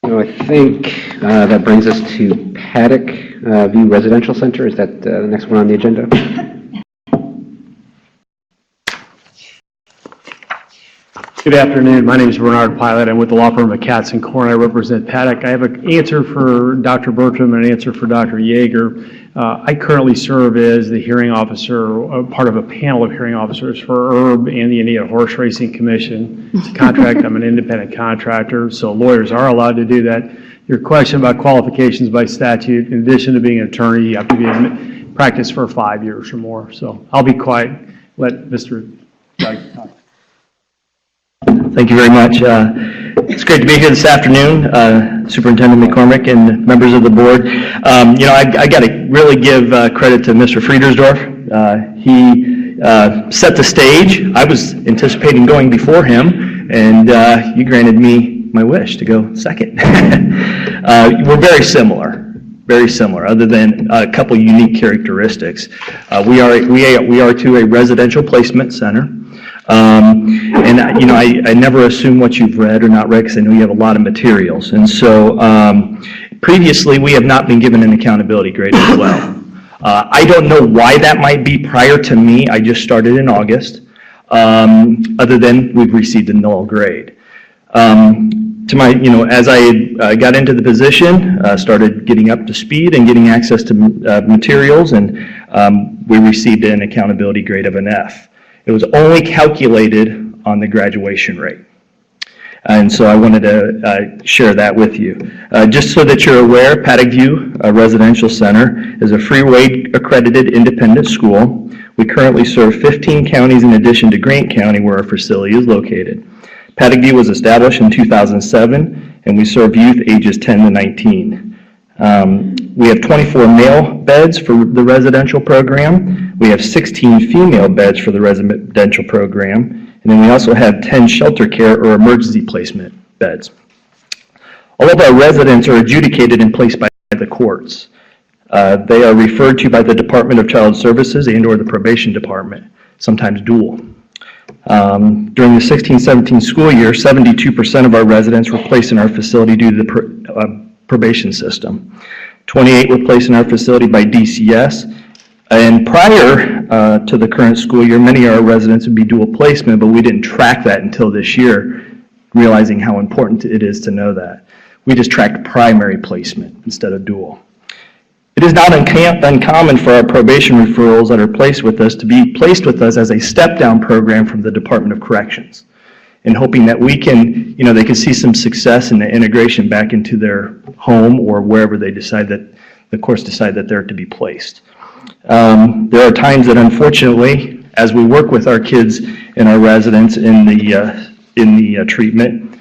I think that brings us to Paddock View Residential Center. Is that the next one on the agenda? Good afternoon. My name is Bernard Pilot. I'm with the law firm of Katz & Korn. I represent Paddock. I have an answer for Dr. Bertram and an answer for Dr. Yeager. I currently serve as the hearing officer, part of a panel of hearing officers for IRB and the Indiana Horse Racing Commission. It's a contract. I'm an independent contractor, so lawyers are allowed to do that. Your question about qualifications by statute, in addition to being an attorney, you have to be in practice for 5 years or more. So I'll be quiet. Let Mr. Doug talk. Thank you very much. It's great to be here this afternoon, Superintendent McCormick and members of the board. I got to really give credit to Mr. Friedersdorf. He set the stage. I was anticipating going before him, and you granted me my wish to go second. We're very similar, other than a couple unique characteristics. We are to a residential placement center. I never assume what you've read or not read, because I know you have a lot of materials. And so previously, we have not been given an accountability grade as well. I don't know why that might be prior to me. I just started in August, other than we've received a null grade. As I got into the position, started getting up to speed and getting access to materials, and we received an accountability grade of an F. It was only calculated on the graduation rate. And so I wanted to share that with you. Just so that you're aware, Paddock View Residential Center is a freeway accredited independent school. We currently serve 15 counties in addition to Grant County, where our facility is located. Paddock View was established in 2007, and we serve youth ages 10 to 19. We have 24 male beds for the residential program. We have 16 female beds for the residential program. And then we also have 10 shelter care or emergency placement beds. All of our residents are adjudicated and placed by the courts. They are referred to by the Department of Child Services and/or the Probation Department, sometimes dual. During the 16-17 school year, 72% of our residents were placed in our facility due to the probation system. 28 were placed in our facility by DCS. And prior to the current school year, many of our residents would be dual placement, but we didn't track that until this year, realizing how important it is to know that. We just tracked primary placement instead of dual. It is not uncommon for our probation referrals that are placed with us to be placed with us as a step-down program from the Department of Corrections, and hoping that we can, they can see some success in the integration back into their home or wherever they decide that, the courts decide that they're to be placed. There are times that, unfortunately, as we work with our kids and our residents in the treatment,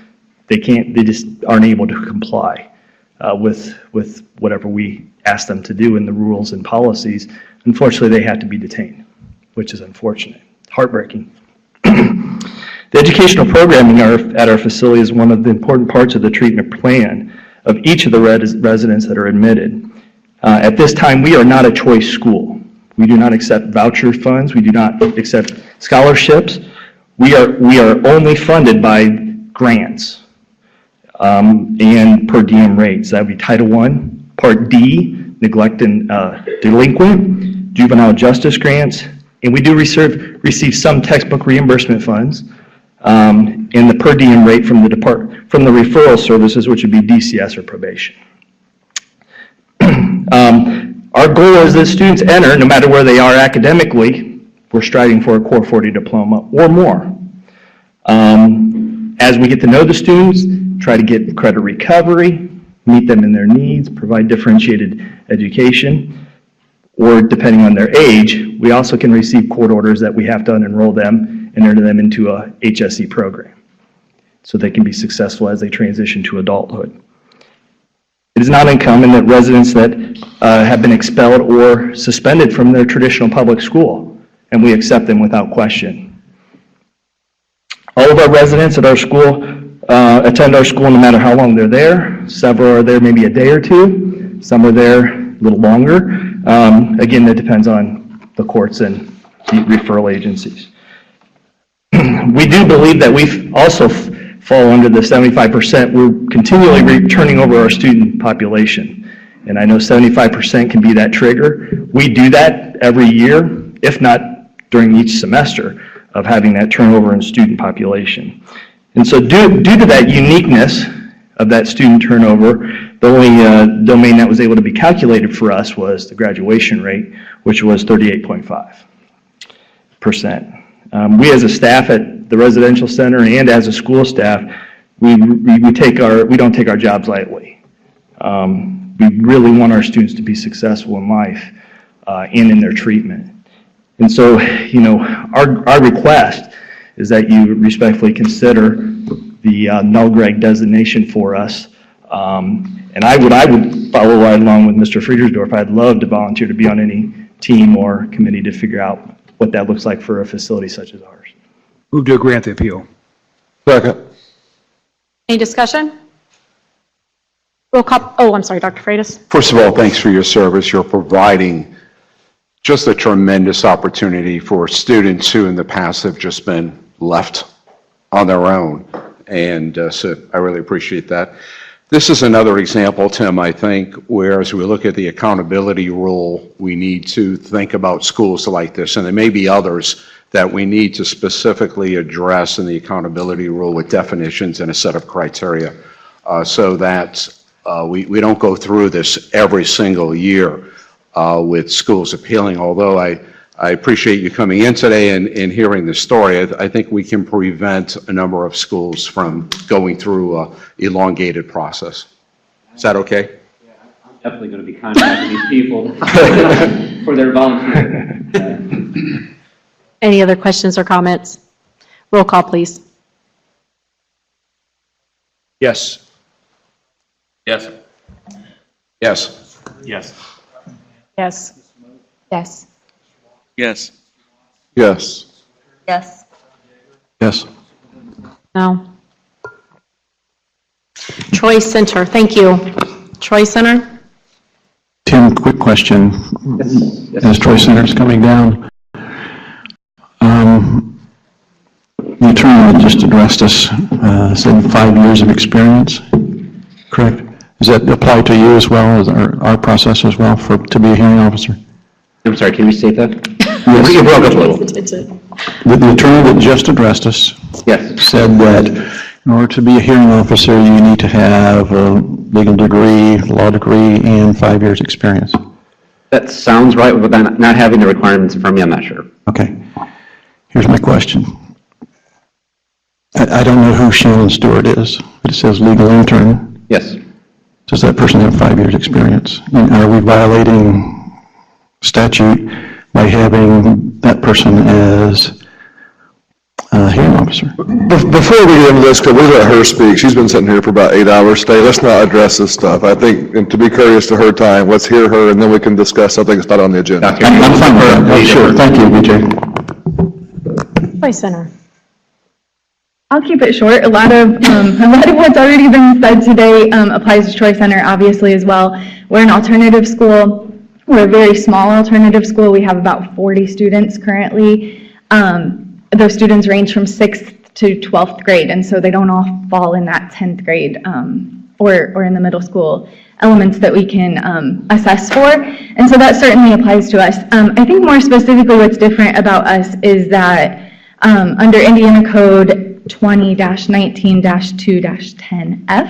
they just aren't able to comply with whatever we ask them to do in the rules and policies. Unfortunately, they have to be detained, which is unfortunate, heartbreaking. The educational programming at our facility is one of the important parts of the treatment plan of each of the residents that are admitted. At this time, we are not a choice school. We do not accept voucher funds. We do not accept scholarships. We are only funded by grants and per diem rates. That would be Title I, Part D, neglect and delinquent, juvenile justice grants, and we do receive some textbook reimbursement funds, and the per diem rate from the referral services, which would be DCS or probation. Our goal is that students enter, no matter where they are academically, we're striving for a Core 40 diploma or more. As we get to know the students, try to get credit recovery, meet them in their needs, provide differentiated education, or depending on their age, we also can receive court orders that we have to unenroll them and enter them into a HSE program so they can be successful as they transition to adulthood. It is not uncommon that residents that have been expelled or suspended from their traditional public school, and we accept them without question. All of our residents at our school attend our school no matter how long they're there. Several are there maybe a day or two. Some are there a little longer. Again, that depends on the courts and the referral agencies. We do believe that we also fall under the 75%. We're continually turning over our student population. And I know 75% can be that trigger. We do that every year, if not during each semester, of having that turnover in student population. And so due to that uniqueness of that student turnover, the only domain that was able to be calculated for us was the graduation rate, which was 38.5%. We as a staff at the residential center and as a school staff, we don't take our jobs lightly. We really want our students to be successful in life and in their treatment. And so, you know, our request is that you respectfully consider the null grade designation for us. And I would follow right along with Mr. Friedersdorf. I'd love to volunteer to be on any team or committee to figure out what that looks like for a facility such as ours. Move to grant the appeal. Second. Any discussion? Roll call. Oh, I'm sorry, Dr. Freitas. First of all, thanks for your service. You're providing just a tremendous opportunity for students who in the past have just been left on their own. And so I really appreciate that. This is another example, Tim, I think, where as we look at the accountability rule, we need to think about schools like this. And there may be others that we need to specifically address in the accountability rule with definitions and a set of criteria so that we don't go through this every single year with schools appealing. Although I appreciate you coming in today and hearing this story, I think we can prevent a number of schools from going through an elongated process. Is that okay? Yeah, I'm definitely going to be contacting these people for their volunteer. Any other questions or comments? Roll call, please. Yes. Yes. Yes. Yes. Yes. Yes. Yes. Yes. Yes. Yes. No. Troy Center, thank you. Troy Center? Tim, quick question. As Troy Center's coming down, the attorney that just addressed us said 5 years of experience, correct? Does that apply to you as well, as our process as well, to be a hearing officer? I'm sorry, can you restate that? Yes. You broke up a little. The attorney that just addressed us said that in order to be a hearing officer, you need to have a legal degree, law degree, and 5 years experience. That sounds right, but not having the requirements for me, I'm not sure. Okay. Here's my question. I don't know who Shannon Stewart is, but it says legal intern. Yes. Does that person have 5 years experience? And are we violating statute by having that person as a hearing officer? Before we get into this, because we let her speak, she's been sitting here for about 8 hours today. Let's not address this stuff. I think, and to be courteous to her time, let's hear her, and then we can discuss something that's not on the agenda. I'm fine with that. Oh, sure. Thank you, BJ. Troy Center. I'll keep it short. A lot of what's already been said today applies to Troy Center, obviously, as well. We're an alternative school. We're a very small alternative school. We have about 40 students currently. Those students range from 6th to 12th grade, and so they don't all fall in that 10th grade or in the middle school elements that we can assess for. And so that certainly applies to us. I think more specifically what's different about us is that under Indiana Code 20-19-2-10F,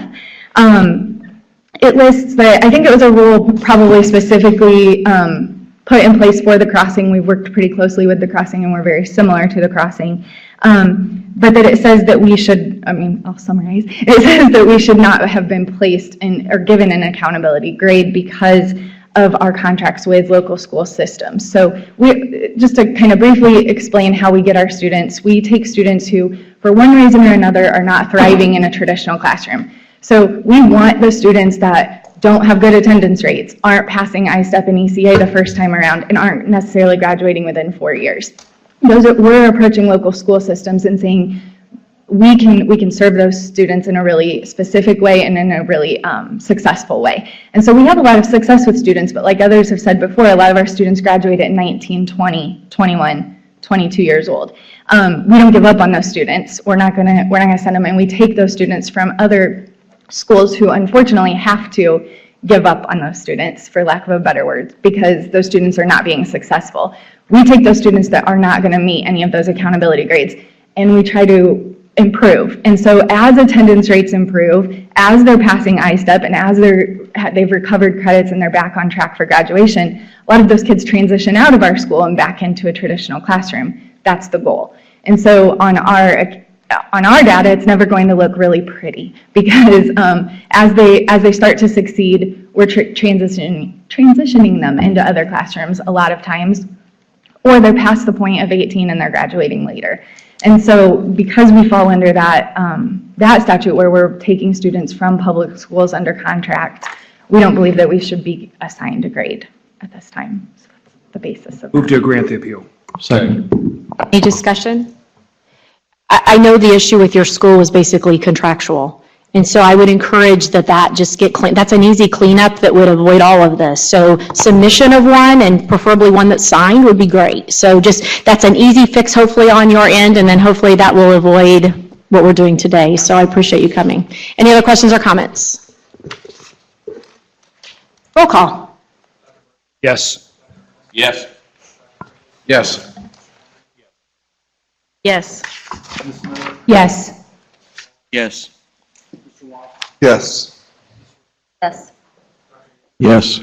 it lists that, I think it was a rule probably specifically put in place for the crossing. We've worked pretty closely with the crossing and we're very similar to the crossing. But that it says that we should, I'll summarize. It says that we should not have been placed in or given an accountability grade because of our contracts with local school systems. So just to kind of briefly explain how we get our students, we take students who, for one reason or another, are not thriving in a traditional classroom. So we want the students that don't have good attendance rates, aren't passing I-STEP and ECA the first time around, and aren't necessarily graduating within 4 years. We're approaching local school systems and saying, we can serve those students in a really specific way and in a really successful way. And so we have a lot of success with students, but like others have said before, a lot of our students graduate at 19, 20, 21, 22 years old. We don't give up on those students. We're not gonna send them, and we take those students from other schools who unfortunately have to give up on those students, for lack of a better word, because those students are not being successful. We take those students that are not gonna meet any of those accountability grades, and we try to improve. And so as attendance rates improve, as they're passing I-STEP, and as they've recovered credits and they're back on track for graduation, a lot of those kids transition out of our school and back into a traditional classroom. That's the goal. And so on our data, it's never going to look really pretty, because as they start to succeed, we're transitioning them into other classrooms a lot of times, or they're past the point of 18 and they're graduating later. And so because we fall under that statute where we're taking students from public schools under contract, we don't believe that we should be assigned a grade at this time. So that's the basis of Move to grant the appeal. Second. Any discussion? I know the issue with your school was basically contractual. And so I would encourage that just get clean. That's an easy cleanup that would avoid all of this. So submission of one, and preferably one that's signed, would be great. So that's an easy fix hopefully on your end, and then hopefully that will avoid what we're doing today. So I appreciate you coming. Any other questions or comments? Roll call. Yes. Yes. Yes. Yes. Yes. Yes. Yes. Yes. Yes.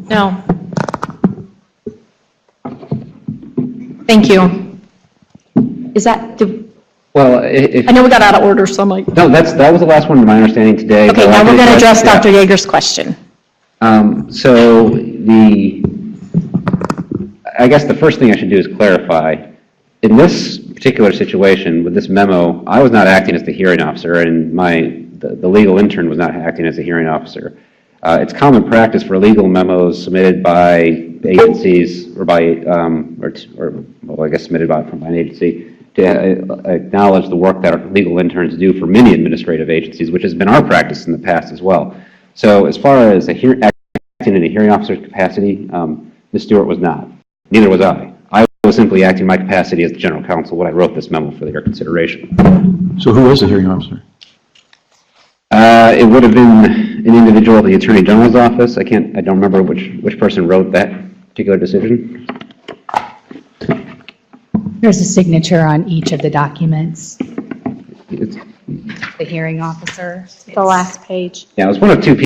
No. Thank you. Is that, Well, I know we got out of order, so I'm like, No, that was the last one to my understanding today. okay, So now I we're can going to address yeah. Dr. Yeager's question. So I guess the first thing I should do is clarify. In this particular situation, with this memo, I was not acting as the hearing officer, and the legal intern was not acting as the hearing officer. It's common practice for legal memos submitted by agencies or by, I guess submitted by an agency to acknowledge the work that our legal interns do for many administrative agencies, which has been our practice in the past as well. So as far as acting in a hearing officer's capacity, Ms. Stewart was not. Neither was I. I was simply acting in my capacity as the general counsel when I wrote this memo for your consideration. So who was the hearing officer? It would have been an individual at the Attorney General's office. I don't remember which person wrote that particular decision. There's a signature on each of the documents. It's, The hearing officer. The last page. yeah, it was one of two people